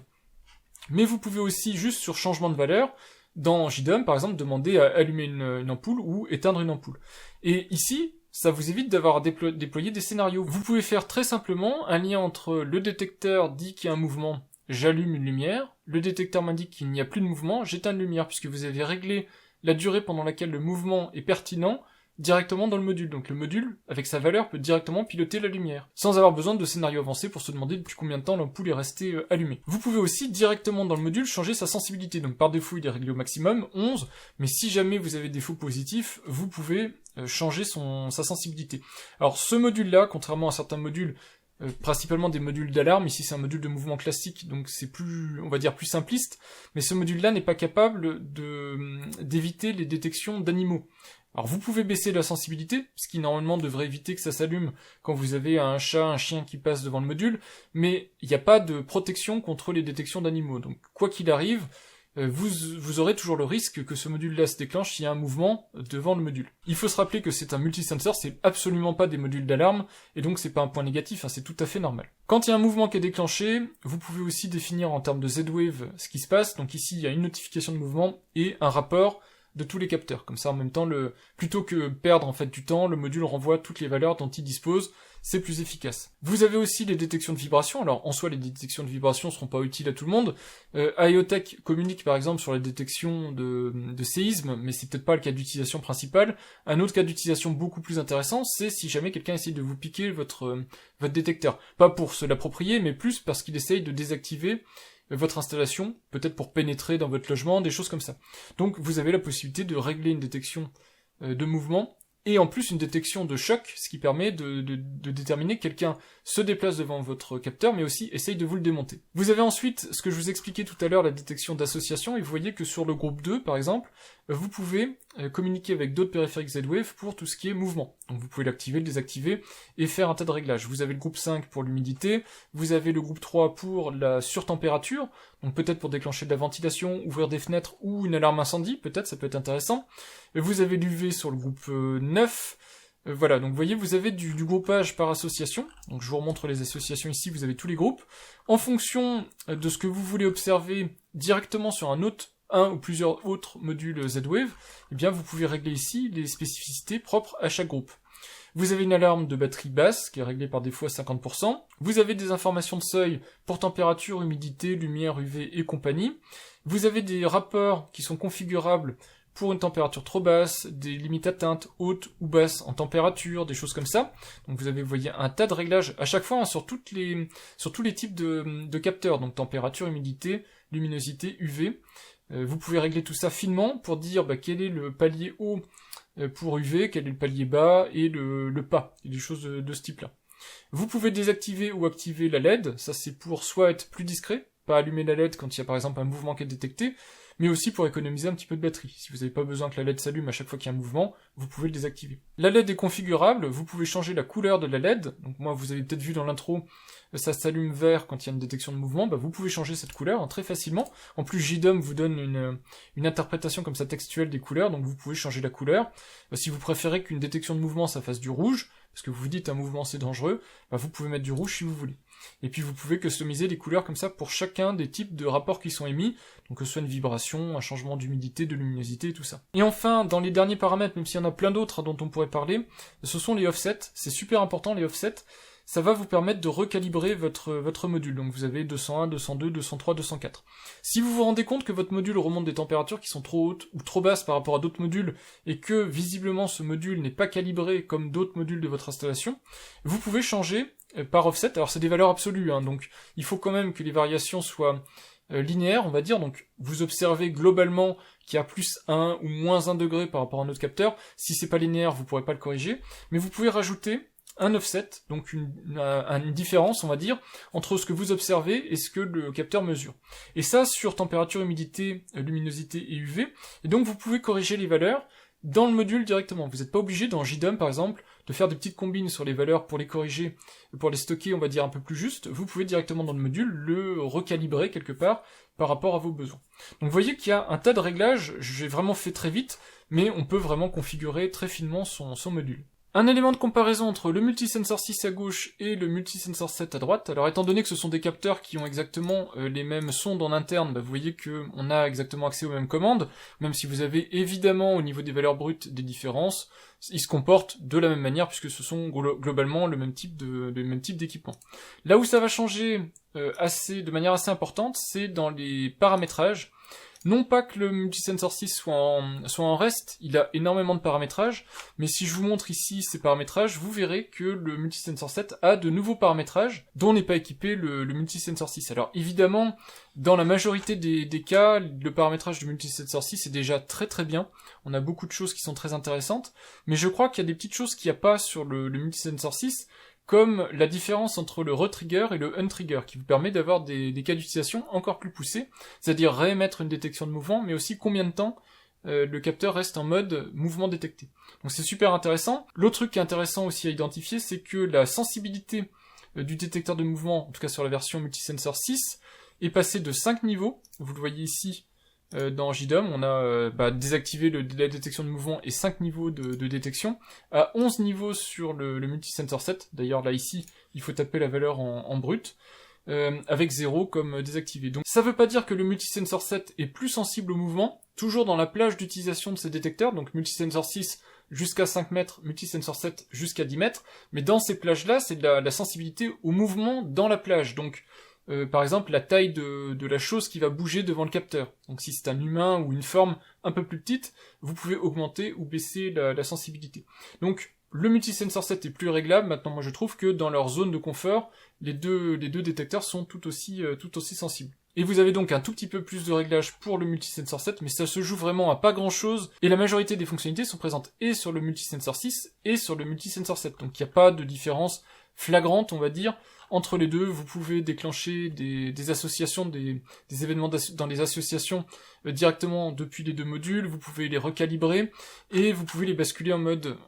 mais vous pouvez aussi, juste sur changement de valeur, dans JDOM, par exemple, demander à allumer une ampoule ou éteindre une ampoule. Et ici, ça vous évite d'avoir à déployer des scénarios. Vous pouvez faire très simplement un lien entre le détecteur dit qu'il y a un mouvement, j'allume une lumière, le détecteur m'indique qu'il n'y a plus de mouvement, j'éteins une lumière, puisque vous avez réglé la durée pendant laquelle le mouvement est pertinent directement dans le module. Donc le module, avec sa valeur, peut directement piloter la lumière, sans avoir besoin de scénario avancé pour se demander depuis combien de temps l'ampoule est restée allumée. Vous pouvez aussi directement dans le module changer sa sensibilité. Donc par défaut, il est réglé au maximum, 11, mais si jamais vous avez des faux positifs, vous pouvez changer sa sensibilité. Alors ce module-là, contrairement à certains modules, principalement des modules d'alarme, ici c'est un module de mouvement classique, donc c'est plus, on va dire, plus simpliste, mais ce module-là n'est pas capable d'éviter les détections d'animaux. Alors vous pouvez baisser la sensibilité, ce qui normalement devrait éviter que ça s'allume quand vous avez un chat, un chien qui passe devant le module, mais il n'y a pas de protection contre les détections d'animaux, donc quoi qu'il arrive, vous aurez toujours le risque que ce module-là se déclenche s'il y a un mouvement devant le module. Il faut se rappeler que c'est un multisensor, c'est absolument pas des modules d'alarme, et donc c'est pas un point négatif, hein, c'est tout à fait normal. Quand il y a un mouvement qui est déclenché, vous pouvez aussi définir en termes de Z-Wave ce qui se passe, donc ici il y a une notification de mouvement et un rapport de tous les capteurs. Comme ça, en même temps, plutôt que perdre en fait du temps, le module renvoie toutes les valeurs dont il dispose, c'est plus efficace. Vous avez aussi les détections de vibrations. Alors, en soi, les détections de vibrations seront pas utiles à tout le monde. IoTech communique par exemple sur les détections de séisme, mais c'est peut-être pas le cas d'utilisation principal. Un autre cas d'utilisation beaucoup plus intéressant, c'est si jamais quelqu'un essaye de vous piquer votre détecteur. Pas pour se l'approprier, mais plus parce qu'il essaye de désactiver votre installation, peut-être pour pénétrer dans votre logement, des choses comme ça. Donc vous avez la possibilité de régler une détection de mouvement, et en plus une détection de choc, ce qui permet de déterminer que quelqu'un se déplace devant votre capteur, mais aussi essaye de vous le démonter. Vous avez ensuite, ce que je vous expliquais tout à l'heure, la détection d'association, et vous voyez que sur le groupe 2, par exemple, vous pouvez communiquer avec d'autres périphériques Z-Wave pour tout ce qui est mouvement. Donc vous pouvez l'activer, le désactiver, et faire un tas de réglages. Vous avez le groupe 5 pour l'humidité, vous avez le groupe 3 pour la surtempérature, donc peut-être pour déclencher de la ventilation, ouvrir des fenêtres, ou une alarme incendie, peut-être, ça peut être intéressant. Vous avez l'UV sur le groupe 9, voilà, donc vous voyez, vous avez du groupage par association, donc je vous remontre les associations ici, vous avez tous les groupes. En fonction de ce que vous voulez observer directement sur un ou plusieurs autres modules Z-Wave, eh bien vous pouvez régler ici les spécificités propres à chaque groupe. Vous avez une alarme de batterie basse, qui est réglée par défaut à 50%. Vous avez des informations de seuil pour température, humidité, lumière, UV et compagnie. Vous avez des rapports qui sont configurables pour une température trop basse, des limites atteintes hautes ou basses en température, des choses comme ça. Donc vous avez, vous voyez, un tas de réglages à chaque fois hein, sur tous les types de capteurs, donc température, humidité, luminosité, UV. Vous pouvez régler tout ça finement pour dire quel est le palier haut pour UV, quel est le palier bas et le pas, et des choses de ce type-là. Vous pouvez désactiver ou activer la LED, ça c'est pour soit être plus discret, pas allumer la LED quand il y a par exemple un mouvement qui est détecté, mais aussi pour économiser un petit peu de batterie. Si vous n'avez pas besoin que la LED s'allume à chaque fois qu'il y a un mouvement, vous pouvez le désactiver. La LED est configurable, vous pouvez changer la couleur de la LED, donc moi vous avez peut-être vu dans l'intro, ça s'allume vert quand il y a une détection de mouvement, vous pouvez changer cette couleur très facilement. En plus JDOM vous donne une interprétation comme ça textuelle des couleurs, donc vous pouvez changer la couleur. Si vous préférez qu'une détection de mouvement ça fasse du rouge, parce que vous vous dites un mouvement c'est dangereux, vous pouvez mettre du rouge si vous voulez. Et puis vous pouvez customiser les couleurs comme ça pour chacun des types de rapports qui sont émis, donc que ce soit une vibration, un changement d'humidité, de luminosité et tout ça. Et enfin, dans les derniers paramètres, même s'il y en a plein d'autres dont on pourrait parler, ce sont les offsets. C'est super important les offsets. Ça va vous permettre de recalibrer votre module. Donc vous avez 201, 202, 203, 204. Si vous vous rendez compte que votre module remonte des températures qui sont trop hautes ou trop basses par rapport à d'autres modules, et que visiblement ce module n'est pas calibré comme d'autres modules de votre installation, vous pouvez changer par offset. Alors c'est des valeurs absolues, donc il faut quand même que les variations soient linéaires, on va dire. Donc vous observez globalement qu'il y a plus 1 ou moins 1 degré par rapport à notre capteur. Si c'est pas linéaire, vous pourrez pas le corriger, mais vous pouvez rajouter un offset, donc une différence, on va dire, entre ce que vous observez et ce que le capteur mesure. Et ça sur température, humidité, luminosité et UV. Et donc vous pouvez corriger les valeurs dans le module directement. Vous n'êtes pas obligé, dans JDOM par exemple, de faire des petites combines sur les valeurs pour les corriger, pour les stocker, on va dire, un peu plus juste. Vous pouvez directement dans le module le recalibrer quelque part par rapport à vos besoins. Donc vous voyez qu'il y a un tas de réglages, j'ai vraiment fait très vite, mais on peut vraiment configurer très finement son module. Un élément de comparaison entre le Multisensor 6 à gauche et le Multisensor 7 à droite. Alors étant donné que ce sont des capteurs qui ont exactement les mêmes sondes en interne, vous voyez qu'on a exactement accès aux mêmes commandes, même si vous avez évidemment au niveau des valeurs brutes des différences, ils se comportent de la même manière puisque ce sont globalement le même type d'équipement. Là où ça va changer de manière assez importante, c'est dans les paramétrages. Non pas que le Multisensor 6 soit en reste, il a énormément de paramétrages, mais si je vous montre ici ces paramétrages, vous verrez que le Multisensor 7 a de nouveaux paramétrages dont n'est pas équipé le Multisensor 6. Alors évidemment, dans la majorité des cas, le paramétrage du Multisensor 6 est déjà très très bien, on a beaucoup de choses qui sont très intéressantes, mais je crois qu'il y a des petites choses qu'il n'y a pas sur le Multisensor 6, comme la différence entre le retrigger et le untrigger, qui vous permet d'avoir des cas d'utilisation encore plus poussés, c'est-à-dire réémettre une détection de mouvement, mais aussi combien de temps le capteur reste en mode mouvement détecté. Donc c'est super intéressant. L'autre truc qui est intéressant aussi à identifier, c'est que la sensibilité du détecteur de mouvement, en tout cas sur la version Multisensor 6, est passée de 5 niveaux, vous le voyez ici, dans JDOM, on a désactivé la détection de mouvement et 5 niveaux de détection, à 11 niveaux sur le Multisensor 7, d'ailleurs là ici, il faut taper la valeur en brut, avec 0 comme désactivé. Donc ça veut pas dire que le Multisensor 7 est plus sensible au mouvement, toujours dans la plage d'utilisation de ces détecteurs, donc Multisensor 6 jusqu'à 5 mètres, Multisensor 7 jusqu'à 10 mètres, mais dans ces plages-là, c'est de la sensibilité au mouvement dans la plage, donc par exemple la taille de la chose qui va bouger devant le capteur. Donc si c'est un humain ou une forme un peu plus petite, vous pouvez augmenter ou baisser la sensibilité. Donc le Multisensor 7 est plus réglable. Maintenant moi je trouve que dans leur zone de confort, les deux détecteurs sont tout aussi sensibles. Et vous avez donc un tout petit peu plus de réglage pour le Multisensor 7, mais ça se joue vraiment à pas grand chose, et la majorité des fonctionnalités sont présentes et sur le Multisensor 6 et sur le Multisensor 7. Donc il n'y a pas de différence flagrante, on va dire, entre les deux. Vous pouvez déclencher des associations, des événements dans les associations directement depuis les deux modules, vous pouvez les recalibrer, et vous pouvez les basculer en mode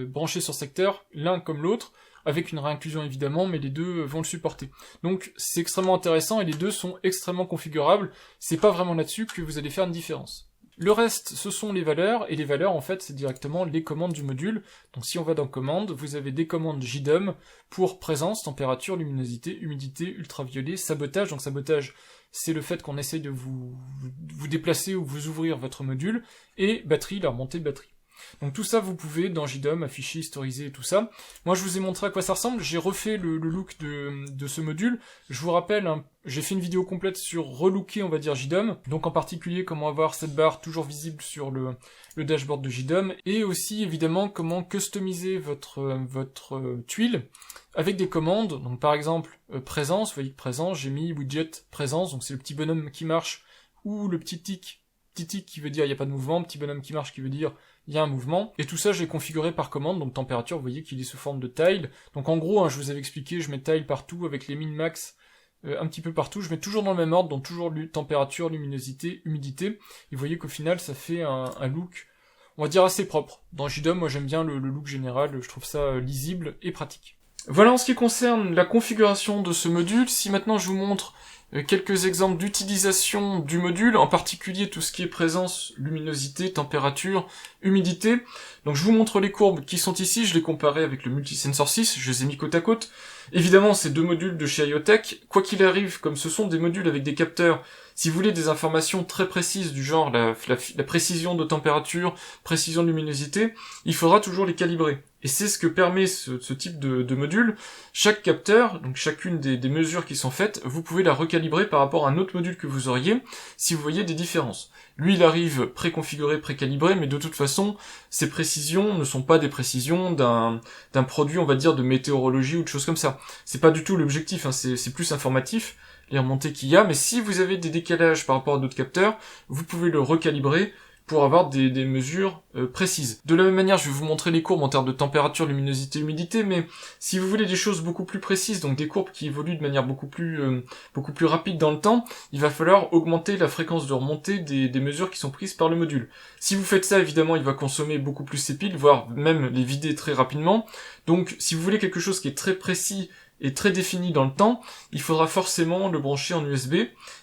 branché sur secteur, l'un comme l'autre, avec une réinclusion évidemment, mais les deux vont le supporter. Donc c'est extrêmement intéressant, et les deux sont extrêmement configurables, c'est pas vraiment là-dessus que vous allez faire une différence. Le reste, ce sont les valeurs, et les valeurs, en fait, c'est directement les commandes du module. Donc si on va dans commandes, vous avez des commandes JDOM pour présence, température, luminosité, humidité, ultraviolet, sabotage. Donc sabotage, c'est le fait qu'on essaye de vous déplacer ou vous ouvrir votre module, et batterie, la remontée de batterie. Donc tout ça, vous pouvez, dans JDOM, afficher, historiser, tout ça. Moi, je vous ai montré à quoi ça ressemble. J'ai refait le look de ce module. Je vous rappelle, j'ai fait une vidéo complète sur relooker, on va dire, JDOM. Donc en particulier, comment avoir cette barre toujours visible sur le dashboard de JDOM. Et aussi, évidemment, comment customiser votre tuile avec des commandes. Donc par exemple, présence, vous voyez que présence, j'ai mis widget présence. Donc c'est le petit bonhomme qui marche, ou le petit tic qui veut dire il n'y a pas de mouvement, petit bonhomme qui marche qui veut dire il y a un mouvement, et tout ça j'ai configuré par commande. Donc température, vous voyez qu'il est sous forme de tile, donc en gros, je vous avais expliqué, je mets tile partout, avec les min-max un petit peu partout, je mets toujours dans le même ordre, donc toujours température, luminosité, humidité, et vous voyez qu'au final ça fait un look, on va dire assez propre. Dans JDOM, moi j'aime bien le look général, je trouve ça lisible et pratique. Voilà en ce qui concerne la configuration de ce module. Si maintenant je vous montre quelques exemples d'utilisation du module, en particulier tout ce qui est présence, luminosité, température, humidité. Donc je vous montre les courbes qui sont ici, je les comparais avec le Multisensor 6, je les ai mis côte à côte. Évidemment, ces deux modules de chez IoTech, quoi qu'il arrive, comme ce sont des modules avec des capteurs, si vous voulez des informations très précises du genre la précision de température, précision de luminosité, il faudra toujours les calibrer. Et c'est ce que permet ce type de module. Chaque capteur, donc chacune des mesures qui sont faites, vous pouvez la recalibrer par rapport à un autre module que vous auriez, si vous voyez des différences. Lui, il arrive préconfiguré, précalibré, mais de toute façon, ces précisions ne sont pas des précisions d'un produit, on va dire, de météorologie ou de choses comme ça. C'est pas du tout l'objectif, c'est plus informatif, les remontées qu'il y a, mais si vous avez des décalages par rapport à d'autres capteurs, vous pouvez le recalibrer pour avoir des mesures précises. De la même manière, je vais vous montrer les courbes en termes de température, luminosité, humidité, mais si vous voulez des choses beaucoup plus précises, donc des courbes qui évoluent de manière beaucoup plus rapide dans le temps, il va falloir augmenter la fréquence de remontée des mesures qui sont prises par le module. Si vous faites ça, évidemment, il va consommer beaucoup plus ses piles, voire même les vider très rapidement. Donc, si vous voulez quelque chose qui est très précis est très défini dans le temps, il faudra forcément le brancher en USB,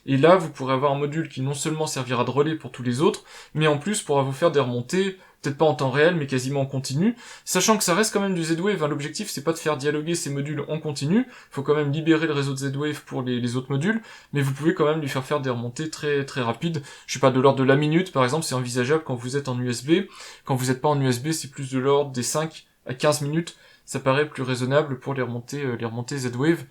et là vous pourrez avoir un module qui non seulement servira de relais pour tous les autres, mais en plus pourra vous faire des remontées, peut-être pas en temps réel, mais quasiment en continu, sachant que ça reste quand même du Z-Wave, hein. L'objectif c'est pas de faire dialoguer ces modules en continu, faut quand même libérer le réseau de Z-Wave pour les autres modules, mais vous pouvez quand même lui faire des remontées très très rapides, je sais pas, de l'ordre de la minute par exemple, c'est envisageable quand vous êtes en USB, quand vous êtes pas en USB c'est plus de l'ordre des 5 à 15 minutes, ça paraît plus raisonnable pour les remontées Z-Wave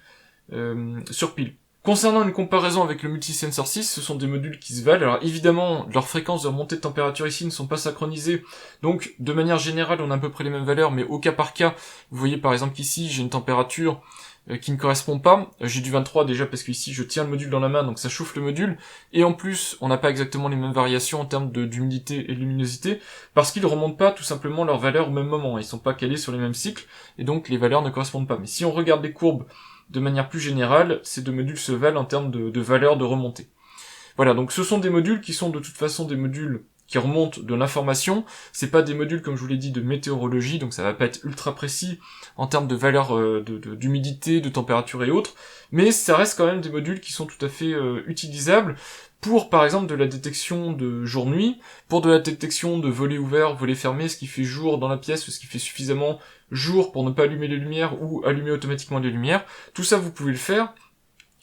sur pile. Concernant une comparaison avec le Multisensor 6, ce sont des modules qui se valent. Alors évidemment, leurs fréquences de remontée de température ici ne sont pas synchronisées, donc de manière générale on a à peu près les mêmes valeurs, mais au cas par cas, vous voyez par exemple qu'ici j'ai une température qui ne correspond pas, j'ai du 23 déjà parce que ici je tiens le module dans la main, donc ça chauffe le module, et en plus on n'a pas exactement les mêmes variations en termes d'humidité et de luminosité, parce qu'ils ne remontent pas tout simplement leurs valeurs au même moment, ils sont pas calés sur les mêmes cycles, et donc les valeurs ne correspondent pas. Mais si on regarde les courbes de manière plus générale, ces deux modules se valent en termes de valeurs de remontée. Voilà, donc ce sont des modules qui sont de toute façon des modules qui remontent de l'information, c'est pas des modules comme je vous l'ai dit de météorologie, donc ça va pas être ultra précis en termes de valeurs d'humidité, de température et autres, mais ça reste quand même des modules qui sont tout à fait utilisables pour par exemple de la détection de jour-nuit, pour de la détection de volets ouverts, volets fermés, ce qui fait jour dans la pièce, ce qui fait suffisamment jour pour ne pas allumer les lumières ou allumer automatiquement les lumières, tout ça vous pouvez le faire.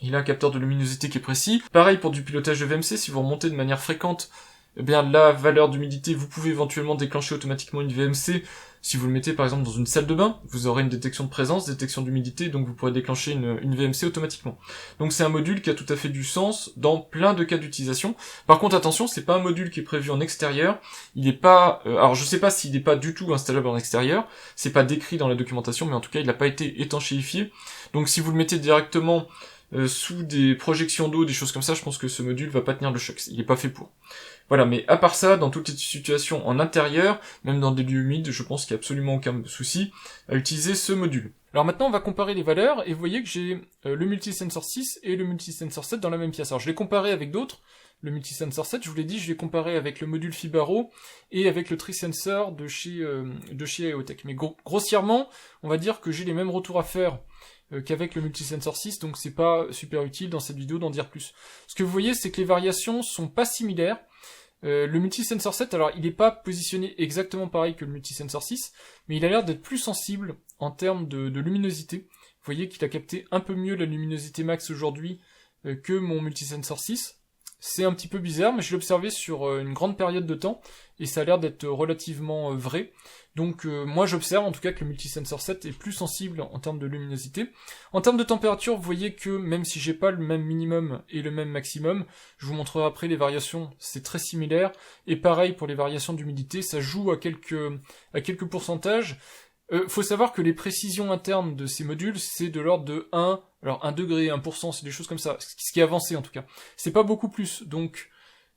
Il a un capteur de luminosité qui est précis. Pareil pour du pilotage de VMC, si vous remontez de manière fréquente, eh bien la valeur d'humidité, vous pouvez éventuellement déclencher automatiquement une VMC. Si vous le mettez par exemple dans une salle de bain, vous aurez une détection de présence, détection d'humidité, donc vous pourrez déclencher une VMC automatiquement. Donc c'est un module qui a tout à fait du sens dans plein de cas d'utilisation. Par contre attention, c'est pas un module qui est prévu en extérieur, il est pas... alors je sais pas s'il n'est pas du tout installable en extérieur, c'est pas décrit dans la documentation, mais en tout cas il n'a pas été étanchéifié. Donc si vous le mettez directement sous des projections d'eau, des choses comme ça, je pense que ce module va pas tenir le choc, il est pas fait pour. Voilà, mais à part ça, dans toutes les situations en intérieur, même dans des lieux humides, je pense qu'il n'y a absolument aucun souci à utiliser ce module. Alors maintenant, on va comparer les valeurs, et vous voyez que j'ai le Multisensor 6 et le Multisensor 7 dans la même pièce. Alors je l'ai comparé avec d'autres, le Multisensor 7, je vous l'ai dit, je l'ai comparé avec le module Fibaro et avec le TriSensor de chez IoTech. Mais grossièrement, on va dire que j'ai les mêmes retours à faire qu'avec le Multisensor 6, donc c'est pas super utile dans cette vidéo d'en dire plus. Ce que vous voyez, c'est que les variations sont pas similaires. Le Multisensor 7, alors il n'est pas positionné exactement pareil que le Multisensor 6, mais il a l'air d'être plus sensible en termes de luminosité. Vous voyez qu'il a capté un peu mieux la luminosité max aujourd'hui que mon Multisensor 6. C'est un petit peu bizarre, mais je l'ai observé sur une grande période de temps, et ça a l'air d'être relativement vrai. Donc moi j'observe en tout cas que le Multisensor 7 est plus sensible en termes de luminosité. En termes de température, vous voyez que même si j'ai pas le même minimum et le même maximum, je vous montrerai après les variations, c'est très similaire. Et pareil pour les variations d'humidité, ça joue à quelques pourcentages. Faut savoir que les précisions internes de ces modules, c'est de l'ordre de 1, alors 1 degré, 1%, c'est des choses comme ça, ce qui est avancé en tout cas. C'est pas beaucoup plus, donc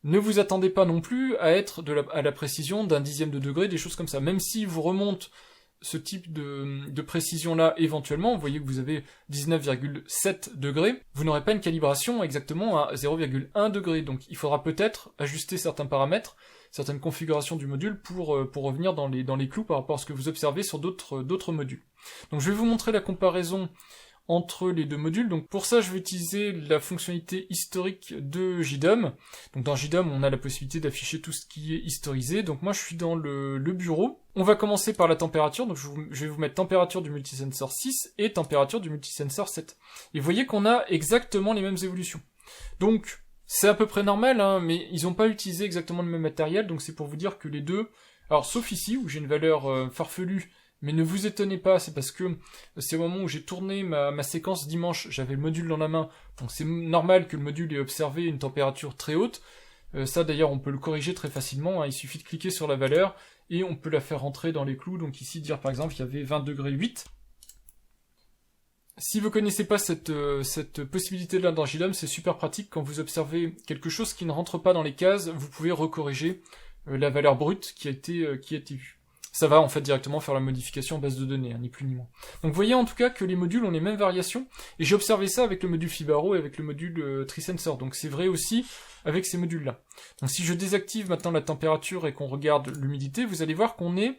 ne vous attendez pas non plus à être à la précision d'un dixième de degré, des choses comme ça. Même si vous remonte ce type de précision-là éventuellement, vous voyez que vous avez 19,7 degrés, vous n'aurez pas une calibration exactement à 0,1 degré. Donc il faudra peut-être ajuster certains paramètres, certaines configurations du module pour revenir dans les clous par rapport à ce que vous observez sur d'autres modules. Donc je vais vous montrer la comparaison entre les deux modules. Donc pour ça, je vais utiliser la fonctionnalité historique de JDOM. Donc dans JDOM, on a la possibilité d'afficher tout ce qui est historisé. Donc moi, je suis dans le bureau. On va commencer par la température. Donc je vais vous mettre température du Multisensor 6 et température du Multisensor 7. Et vous voyez qu'on a exactement les mêmes évolutions. Donc c'est à peu près normal, hein, mais ils n'ont pas utilisé exactement le même matériel. Donc c'est pour vous dire que les deux... Alors sauf ici, où j'ai une valeur farfelue, mais ne vous étonnez pas, c'est parce que c'est au moment où j'ai tourné ma séquence dimanche, j'avais le module dans la main, donc c'est normal que le module ait observé une température très haute. Ça d'ailleurs on peut le corriger très facilement, hein, il suffit de cliquer sur la valeur et on peut la faire rentrer dans les clous, donc ici dire par exemple qu'il y avait 20 degrés 8. Si vous connaissez pas cette possibilité-là dans JDOM, c'est super pratique, quand vous observez quelque chose qui ne rentre pas dans les cases, vous pouvez recorriger la valeur brute qui a été vue. Ça va en fait directement faire la modification en base de données, hein, ni plus ni moins. Donc vous voyez en tout cas que les modules ont les mêmes variations, et j'ai observé ça avec le module Fibaro et avec le module TriSensor, donc c'est vrai aussi avec ces modules-là. Donc si je désactive maintenant la température et qu'on regarde l'humidité, vous allez voir qu'on est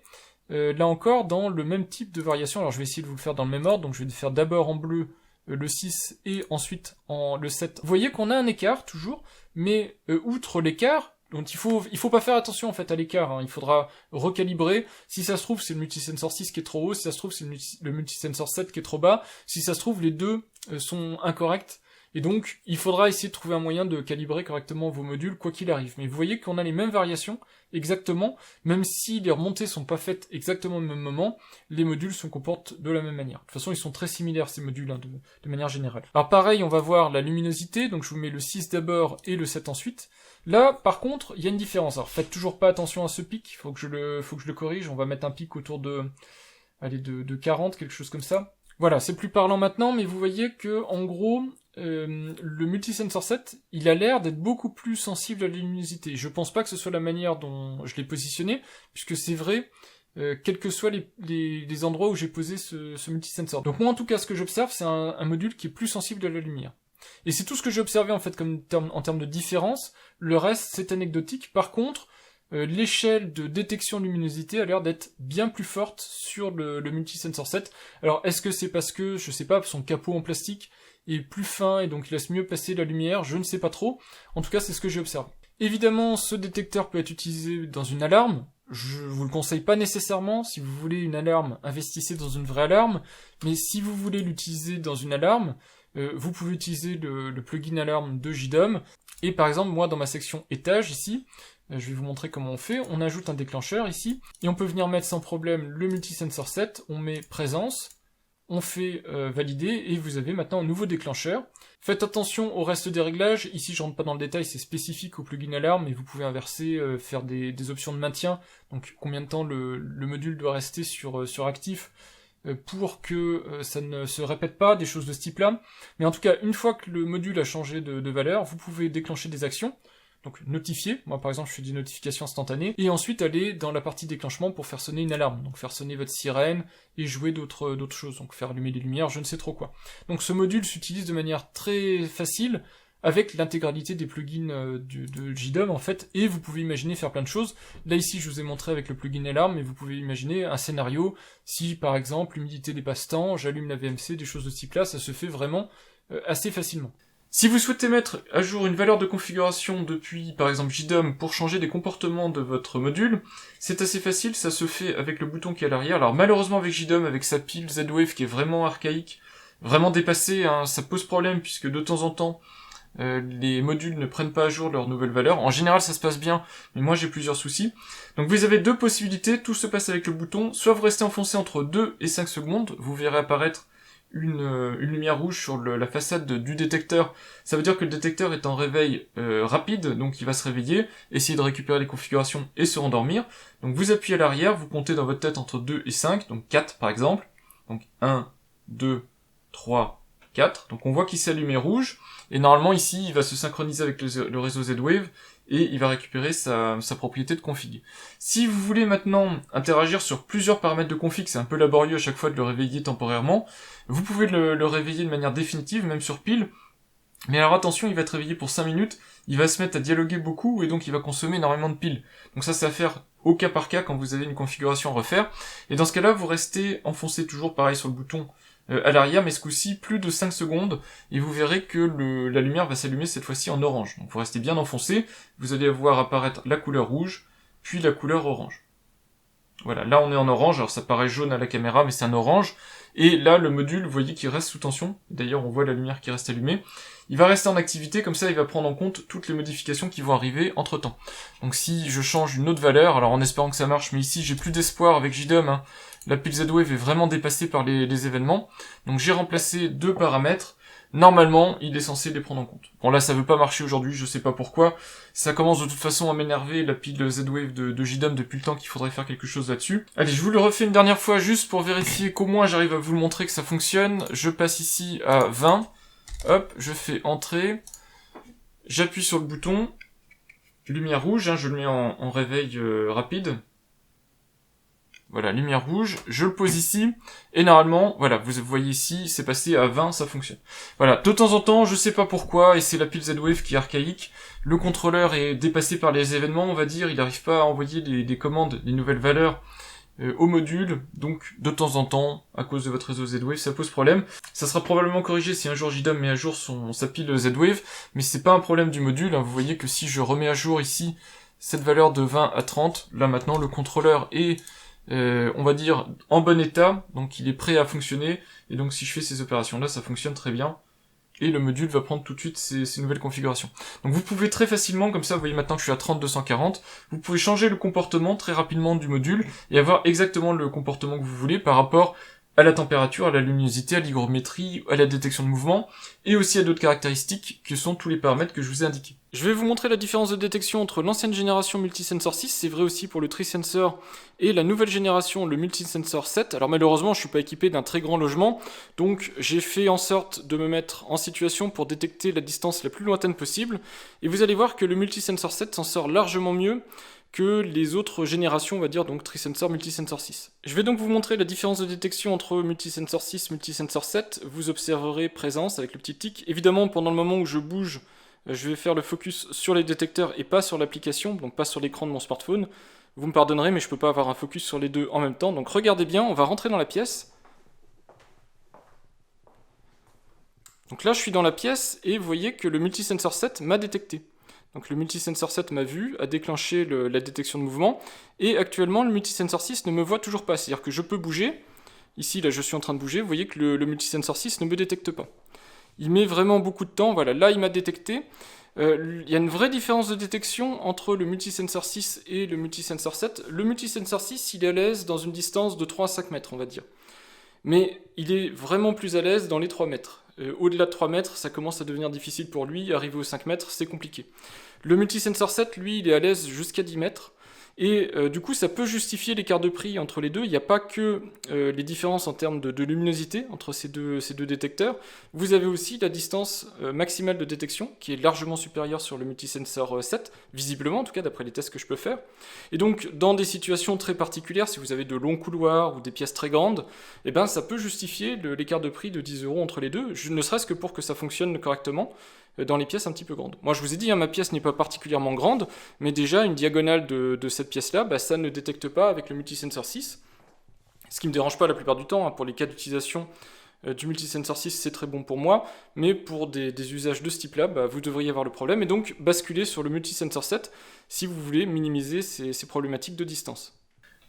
là encore, dans le même type de variation. Alors je vais essayer de vous le faire dans le même ordre, donc je vais faire d'abord en bleu le 6 et ensuite le 7. Vous voyez qu'on a un écart toujours, mais outre l'écart, donc il faut pas faire attention en fait à l'écart, hein. Il faudra recalibrer. Si ça se trouve c'est le Multisensor 6 qui est trop haut, si ça se trouve c'est le Multisensor 7 qui est trop bas, si ça se trouve les deux sont incorrects. Et donc, il faudra essayer de trouver un moyen de calibrer correctement vos modules, quoi qu'il arrive. Mais vous voyez qu'on a les mêmes variations, exactement, même si les remontées sont pas faites exactement au même moment, les modules se comportent de la même manière. De toute façon, ils sont très similaires, ces modules, hein, de manière générale. Alors pareil, on va voir la luminosité, donc je vous mets le 6 d'abord et le 7 ensuite. Là, par contre, il y a une différence. Alors faites toujours pas attention à ce pic, faut que je le corrige, on va mettre un pic autour de 40, quelque chose comme ça. Voilà, c'est plus parlant maintenant, mais vous voyez que, en gros, le Multisensor 7, il a l'air d'être beaucoup plus sensible à la luminosité. Je pense pas que ce soit la manière dont je l'ai positionné, puisque c'est vrai, quels que soient les endroits où j'ai posé ce Multisensor. Donc moi, en tout cas, ce que j'observe, c'est un module qui est plus sensible à la lumière. Et c'est tout ce que j'ai observé, en fait, en termes de différence. Le reste, c'est anecdotique. Par contre, l'échelle de détection de luminosité a l'air d'être bien plus forte sur le Multisensor 7. Alors, est-ce que c'est parce que, je sais pas, son capot en plastique est plus fin et donc il laisse mieux passer la lumière? Je ne sais pas trop. En tout cas, c'est ce que j'ai observé. Évidemment, ce détecteur peut être utilisé dans une alarme. Je vous le conseille pas nécessairement. Si vous voulez une alarme, investissez dans une vraie alarme. Mais si vous voulez l'utiliser dans une alarme, vous pouvez utiliser le plugin alarme de JDOM. Et par exemple, moi, dans ma section étage, ici, je vais vous montrer comment on fait. On ajoute un déclencheur ici, et on peut venir mettre sans problème le Multisensor 7, on met présence, on fait valider, et vous avez maintenant un nouveau déclencheur. Faites attention au reste des réglages, ici je rentre pas dans le détail, c'est spécifique au plugin alarme, mais vous pouvez inverser, faire des options de maintien, donc combien de temps le module doit rester sur actif, pour que ça ne se répète pas, des choses de ce type-là. Mais en tout cas, une fois que le module a changé de valeur, vous pouvez déclencher des actions, donc notifier, moi par exemple je fais des notifications instantanées, et ensuite aller dans la partie déclenchement pour faire sonner une alarme, donc faire sonner votre sirène, et jouer d'autres choses, donc faire allumer des lumières, je ne sais trop quoi. Donc ce module s'utilise de manière très facile, avec l'intégralité des plugins de JDOM en fait, et vous pouvez imaginer faire plein de choses. Là ici je vous ai montré avec le plugin alarme, mais vous pouvez imaginer un scénario, si par exemple l'humidité dépasse tant, j'allume la VMC, des choses de ce type-là, ça se fait vraiment assez facilement. Si vous souhaitez mettre à jour une valeur de configuration depuis, par exemple, JDOM pour changer des comportements de votre module, c'est assez facile, ça se fait avec le bouton qui est à l'arrière. Alors malheureusement avec JDOM, avec sa pile Z-Wave qui est vraiment archaïque, vraiment dépassée, hein, ça pose problème puisque de temps en temps, les modules ne prennent pas à jour leurs nouvelles valeurs. En général ça se passe bien, mais moi j'ai plusieurs soucis. Donc vous avez deux possibilités, tout se passe avec le bouton, soit vous restez enfoncé entre 2 et 5 secondes, vous verrez apparaître une lumière rouge sur la façade du détecteur. Ça veut dire que le détecteur est en réveil rapide, donc il va se réveiller, essayer de récupérer les configurations et se rendormir. Donc vous appuyez à l'arrière, vous comptez dans votre tête entre 2 et 5, donc 4 par exemple. Donc 1, 2, 3, 4. Donc on voit qu'il s'est allumé rouge, et normalement ici il va se synchroniser avec le réseau Z-Wave, et il va récupérer sa propriété de config. Si vous voulez maintenant interagir sur plusieurs paramètres de config, c'est un peu laborieux à chaque fois de le réveiller temporairement, vous pouvez le réveiller de manière définitive, même sur pile, mais alors attention, il va être réveillé pour 5 minutes, il va se mettre à dialoguer beaucoup, et donc il va consommer énormément de piles. Donc ça, c'est à faire au cas par cas quand vous avez une configuration à refaire, et dans ce cas-là, vous restez enfoncé toujours pareil sur le bouton à l'arrière, mais ce coup-ci, plus de 5 secondes, et vous verrez que la lumière va s'allumer cette fois-ci en orange. Donc vous restez bien enfoncé, vous allez voir apparaître la couleur rouge, puis la couleur orange. Voilà, là on est en orange, alors ça paraît jaune à la caméra, mais c'est un orange, et là le module, vous voyez qu'il reste sous tension, d'ailleurs on voit la lumière qui reste allumée, il va rester en activité, comme ça il va prendre en compte toutes les modifications qui vont arriver entre temps. Donc si je change une autre valeur, alors en espérant que ça marche, mais ici j'ai plus d'espoir avec JDOM, hein, la pile Z-Wave est vraiment dépassée par les événements, donc j'ai remplacé 2 paramètres, normalement il est censé les prendre en compte. Bon là ça veut pas marcher aujourd'hui, je sais pas pourquoi, ça commence de toute façon à m'énerver la pile Z-Wave de JDOM depuis le temps qu'il faudrait faire quelque chose là-dessus. Allez, je vous le refais une dernière fois juste pour vérifier qu'au moins j'arrive à vous le montrer que ça fonctionne. Je passe ici à 20, hop, je fais entrée, j'appuie sur le bouton, lumière rouge, hein, je le mets en réveil rapide. Voilà, lumière rouge, je le pose ici, et normalement, voilà, vous voyez ici, c'est passé à 20, ça fonctionne. Voilà, de temps en temps, je sais pas pourquoi, et c'est la pile Z-Wave qui est archaïque, le contrôleur est dépassé par les événements, on va dire, il n'arrive pas à envoyer des commandes, des nouvelles valeurs, au module, donc de temps en temps, à cause de votre réseau Z-Wave, ça pose problème. Ça sera probablement corrigé si un jour JDOM met à jour sa pile Z-Wave, mais c'est pas un problème du module, hein. Vous voyez que si je remets à jour ici cette valeur de 20 à 30, là maintenant le contrôleur est, on va dire, en bon état, donc il est prêt à fonctionner, et donc si je fais ces opérations-là, ça fonctionne très bien. Et le module va prendre tout de suite ces nouvelles configurations. Donc vous pouvez très facilement, comme ça, vous voyez maintenant que je suis à 30-240, vous pouvez changer le comportement très rapidement du module et avoir exactement le comportement que vous voulez par rapport à la température, à la luminosité, à l'hygrométrie, à la détection de mouvement, et aussi à d'autres caractéristiques que sont tous les paramètres que je vous ai indiqués. Je vais vous montrer la différence de détection entre l'ancienne génération Multisensor 6, c'est vrai aussi pour le TreeSensor, et la nouvelle génération, le Multisensor 7. Alors malheureusement, je ne suis pas équipé d'un très grand logement, donc j'ai fait en sorte de me mettre en situation pour détecter la distance la plus lointaine possible, et vous allez voir que le Multisensor 7 s'en sort largement mieux que les autres générations, on va dire, donc TreeSensor, Multisensor 6. Je vais donc vous montrer la différence de détection entre Multisensor 6 et Multisensor 7. Vous observerez présence avec le petit tic. Évidemment, pendant le moment où je bouge, je vais faire le focus sur les détecteurs et pas sur l'application, donc pas sur l'écran de mon smartphone. Vous me pardonnerez, mais je ne peux pas avoir un focus sur les deux en même temps. Donc regardez bien, on va rentrer dans la pièce. Donc là, je suis dans la pièce et vous voyez que le Multisensor 7 m'a détecté. Donc le Multisensor 7 m'a vu, a déclenché la détection de mouvement, et actuellement le Multisensor 6 ne me voit toujours pas, c'est-à-dire que je peux bouger, ici là je suis en train de bouger, vous voyez que le Multisensor 6 ne me détecte pas. Il met vraiment beaucoup de temps, voilà, là il m'a détecté. Il y a une vraie différence de détection entre le Multisensor 6 et le Multisensor 7. Le Multisensor 6, il est à l'aise dans une distance de 3 à 5 mètres, on va dire. Mais il est vraiment plus à l'aise dans les 3 mètres. Au-delà de 3 mètres, ça commence à devenir difficile pour lui. Arriver aux 5 mètres, c'est compliqué. Le Multisensor 7, lui, il est à l'aise jusqu'à 10 mètres. Et du coup, ça peut justifier l'écart de prix entre les deux. Il n'y a pas que les différences en termes de luminosité entre ces deux détecteurs. Vous avez aussi la distance maximale de détection, qui est largement supérieure sur le Multisensor 7, visiblement, en tout cas, d'après les tests que je peux faire. Et donc, dans des situations très particulières, si vous avez de longs couloirs ou des pièces très grandes, eh ben, ça peut justifier l'écart de prix de 10 € entre les deux, ne serait-ce que pour que ça fonctionne correctement dans les pièces un petit peu grandes. Moi je vous ai dit, hein, ma pièce n'est pas particulièrement grande, mais déjà une diagonale de cette pièce-là, bah, ça ne détecte pas avec le Multisensor 6, ce qui ne me dérange pas la plupart du temps, hein, pour les cas d'utilisation du Multisensor 6 c'est très bon pour moi, mais pour des usages de ce type-là, bah, vous devriez avoir le problème, et donc basculer sur le Multisensor 7 si vous voulez minimiser ces problématiques de distance.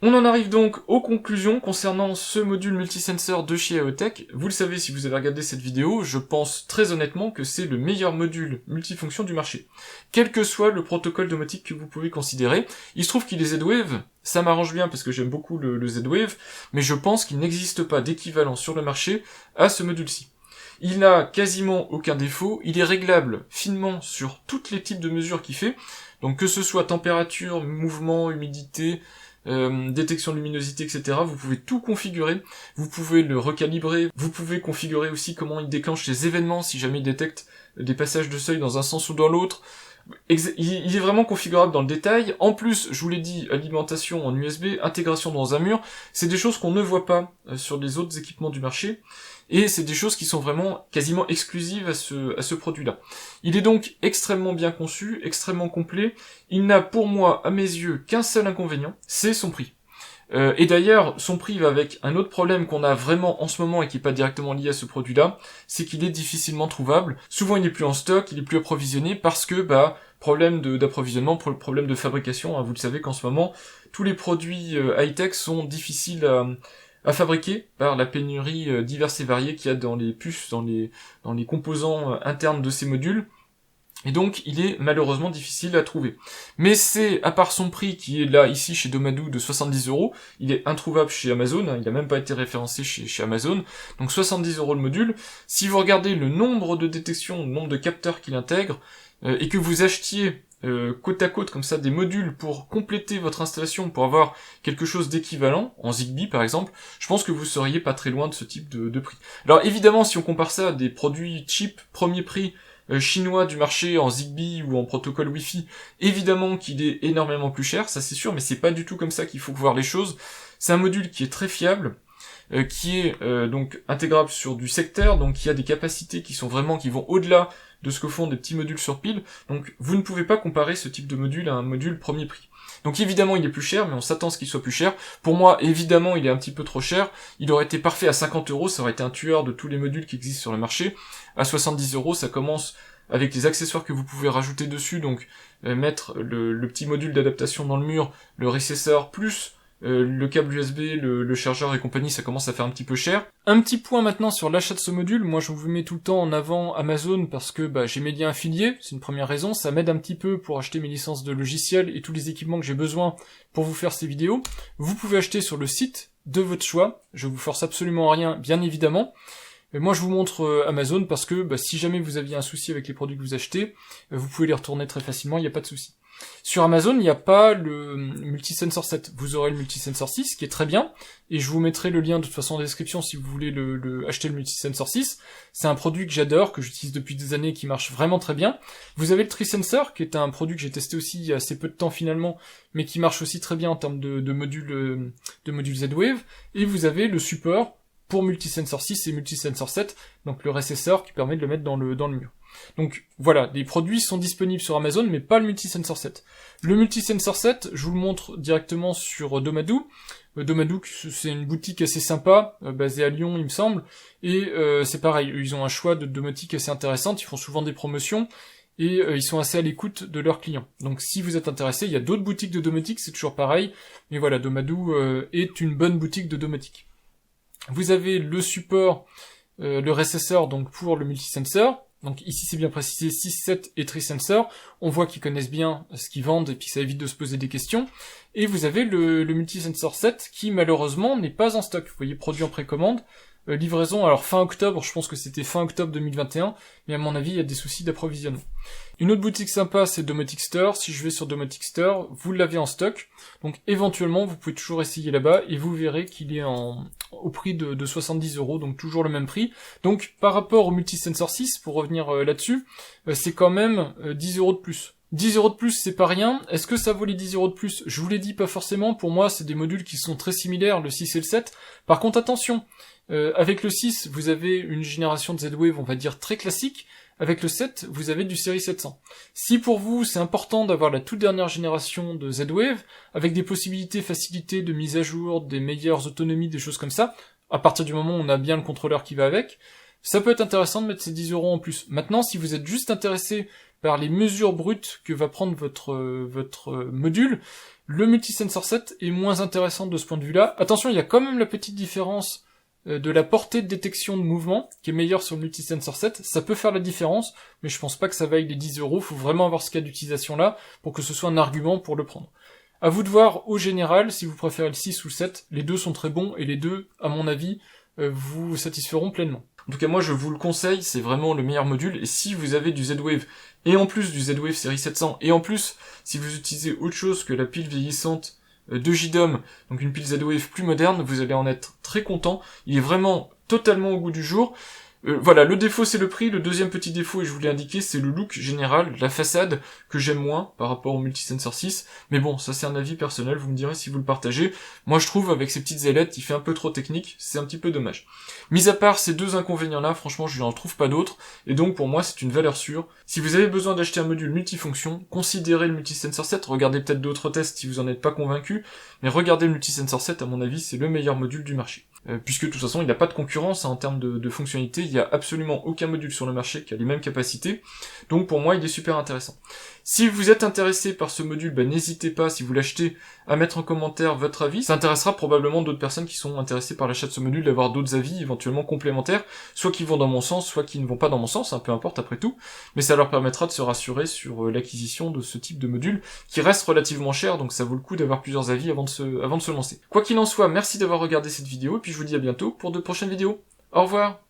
On en arrive donc aux conclusions concernant ce module multisensor de chez AOTech. Vous le savez si vous avez regardé cette vidéo, je pense très honnêtement que c'est le meilleur module multifonction du marché. Quel que soit le protocole domotique que vous pouvez considérer, il se trouve qu'il est Z-Wave, ça m'arrange bien parce que j'aime beaucoup le Z-Wave, mais je pense qu'il n'existe pas d'équivalent sur le marché à ce module-ci. Il n'a quasiment aucun défaut, il est réglable finement sur tous les types de mesures qu'il fait, donc que ce soit température, mouvement, humidité, détection de luminosité, etc. Vous pouvez tout configurer, vous pouvez le recalibrer, vous pouvez configurer aussi comment il déclenche les événements si jamais il détecte des passages de seuil dans un sens ou dans l'autre. Il est vraiment configurable dans le détail. En plus, je vous l'ai dit, alimentation en USB, intégration dans un mur, c'est des choses qu'on ne voit pas sur les autres équipements du marché. Et c'est des choses qui sont vraiment quasiment exclusives à ce produit-là. Il est donc extrêmement bien conçu, extrêmement complet. Il n'a pour moi, à mes yeux, qu'un seul inconvénient, c'est son prix. Et d'ailleurs, son prix va avec un autre problème qu'on a vraiment en ce moment et qui n'est pas directement lié à ce produit-là, c'est qu'il est difficilement trouvable. Souvent, il n'est plus en stock, il est plus approvisionné parce que, problème d'approvisionnement, problème de fabrication. Hein. Vous le savez qu'en ce moment, tous les produits high-tech sont difficiles à fabriquer par la pénurie diverse et variée qu'il y a dans les puces, dans les composants internes de ces modules. Et donc, il est malheureusement difficile à trouver. Mais c'est, à part son prix qui est là, ici, chez Domadou, de 70 €, il est introuvable chez Amazon, hein, il n'a même pas été référencé chez Amazon, donc 70 € le module. Si vous regardez le nombre de détections, le nombre de capteurs qu'il intègre, et que vous achetiez côte à côte comme ça des modules pour compléter votre installation, pour avoir quelque chose d'équivalent, en Zigbee par exemple, je pense que vous seriez pas très loin de ce type de prix. Alors évidemment, si on compare ça à des produits cheap, premier prix, chinois du marché en Zigbee ou en protocole Wi-Fi, évidemment qu'il est énormément plus cher, ça c'est sûr, mais c'est pas du tout comme ça qu'il faut voir les choses. C'est un module qui est très fiable, qui est donc intégrable sur du secteur, donc qui a des capacités qui vont au-delà de ce que font des petits modules sur pile. Donc vous ne pouvez pas comparer ce type de module à un module premier prix. Donc évidemment il est plus cher, mais on s'attend à ce qu'il soit plus cher. Pour moi, évidemment, il est un petit peu trop cher. Il aurait été parfait à 50 €, ça aurait été un tueur de tous les modules qui existent sur le marché. À 70 €, ça commence avec les accessoires que vous pouvez rajouter dessus, donc mettre le petit module d'adaptation dans le mur, le recesseur, plus le câble USB, le chargeur et compagnie, ça commence à faire un petit peu cher. Un petit point maintenant sur l'achat de ce module. Moi, je vous mets tout le temps en avant Amazon parce que j'ai mes liens affiliés. C'est une première raison. Ça m'aide un petit peu pour acheter mes licences de logiciels et tous les équipements que j'ai besoin pour vous faire ces vidéos. Vous pouvez acheter sur le site de votre choix. Je vous force absolument à rien, bien évidemment. Mais moi, je vous montre Amazon parce que si jamais vous aviez un souci avec les produits que vous achetez, vous pouvez les retourner très facilement, il n'y a pas de souci. Sur Amazon, il n'y a pas le Multisensor 7. Vous aurez le Multisensor 6, qui est très bien, et je vous mettrai le lien de toute façon en description si vous voulez acheter le Multisensor 6. C'est un produit que j'adore, que j'utilise depuis des années, qui marche vraiment très bien. Vous avez le TreeSensor, qui est un produit que j'ai testé aussi il y a assez peu de temps finalement, mais qui marche aussi très bien en termes de module Z-Wave. Et vous avez le support pour Multisensor 6 et Multisensor 7, donc le recesseur qui permet de le mettre dans le mur. Donc voilà, les produits sont disponibles sur Amazon, mais pas le Multisensor 7. Le Multisensor 7, je vous le montre directement sur Domadou. Domadou, c'est une boutique assez sympa, basée à Lyon, il me semble, et c'est pareil, ils ont un choix de domotique assez intéressant, ils font souvent des promotions, et ils sont assez à l'écoute de leurs clients. Donc si vous êtes intéressé, il y a d'autres boutiques de domotique, c'est toujours pareil, mais voilà, Domadou est une bonne boutique de domotique. Vous avez le support, le recesseur donc pour le multisensor. Donc ici c'est bien précisé 6, 7 et TreeSensor. On voit qu'ils connaissent bien ce qu'ils vendent et puis ça évite de se poser des questions. Et vous avez le Multisensor 7 qui malheureusement n'est pas en stock. Vous voyez, produit en précommande. Livraison, alors fin octobre, je pense que c'était fin octobre 2021, mais à mon avis il y a des soucis d'approvisionnement. Une autre boutique sympa c'est Domotic Store. Si je vais sur Domotic Store, vous l'avez en stock, donc éventuellement vous pouvez toujours essayer là-bas et vous verrez qu'il est au prix de 70 €, donc toujours le même prix. Donc par rapport au Multisensor 6, pour revenir là-dessus, c'est quand même 10 € de plus. 10 € de plus, c'est pas rien. Est-ce que ça vaut les 10 € de plus? Je vous l'ai dit, pas forcément. Pour moi, c'est des modules qui sont très similaires, le 6 et le 7. Par contre, attention, avec le 6, vous avez une génération de Z-Wave, on va dire, très classique. Avec le 7, vous avez du série 700. Si pour vous, c'est important d'avoir la toute dernière génération de Z-Wave, avec des possibilités facilitées de mise à jour, des meilleures autonomies, des choses comme ça, à partir du moment où on a bien le contrôleur qui va avec, ça peut être intéressant de mettre ces 10 € en plus. Maintenant, si vous êtes juste intéressé par les mesures brutes que va prendre votre module, le Multisensor 7 est moins intéressant de ce point de vue-là. Attention, il y a quand même la petite différence de la portée de détection de mouvement, qui est meilleure sur le Multisensor 7, ça peut faire la différence, mais je pense pas que ça vaille les 10 €, faut vraiment avoir ce cas d'utilisation-là, pour que ce soit un argument pour le prendre. À vous de voir, au général, si vous préférez le 6 ou le 7, les deux sont très bons, et les deux, à mon avis, vous satisferont pleinement. En tout cas, moi, je vous le conseille, c'est vraiment le meilleur module, et si vous avez du Z-Wave, et en plus du Z-Wave série 700, et en plus, si vous utilisez autre chose que la pile vieillissante de JDOM, donc une pile Z-Wave plus moderne, vous allez en être très content. Il est vraiment totalement au goût du jour. Voilà, le défaut c'est le prix, le deuxième petit défaut, et je vous l'ai indiqué, c'est le look général, la façade, que j'aime moins par rapport au Multisensor 6, mais bon, ça c'est un avis personnel, vous me direz si vous le partagez. Moi je trouve, avec ces petites ailettes, il fait un peu trop technique, c'est un petit peu dommage. Mis à part ces deux inconvénients-là, franchement je n'en trouve pas d'autres, et donc pour moi c'est une valeur sûre. Si vous avez besoin d'acheter un module multifonction, considérez le Multisensor 7, regardez peut-être d'autres tests si vous en êtes pas convaincu, mais regardez le Multisensor 7, à mon avis c'est le meilleur module du marché. Puisque de toute façon il n'a pas de concurrence en termes de fonctionnalité, il n'y a absolument aucun module sur le marché qui a les mêmes capacités, donc pour moi il est super intéressant. Si vous êtes intéressé par ce module, n'hésitez pas, si vous l'achetez, à mettre en commentaire votre avis. Ça intéressera probablement d'autres personnes qui sont intéressées par l'achat de ce module, d'avoir d'autres avis éventuellement complémentaires, soit qui vont dans mon sens, soit qui ne vont pas dans mon sens, peu importe après tout, mais ça leur permettra de se rassurer sur l'acquisition de ce type de module, qui reste relativement cher, donc ça vaut le coup d'avoir plusieurs avis avant de se lancer. Quoi qu'il en soit, merci d'avoir regardé cette vidéo, et puis je vous dis à bientôt pour de prochaines vidéos. Au revoir!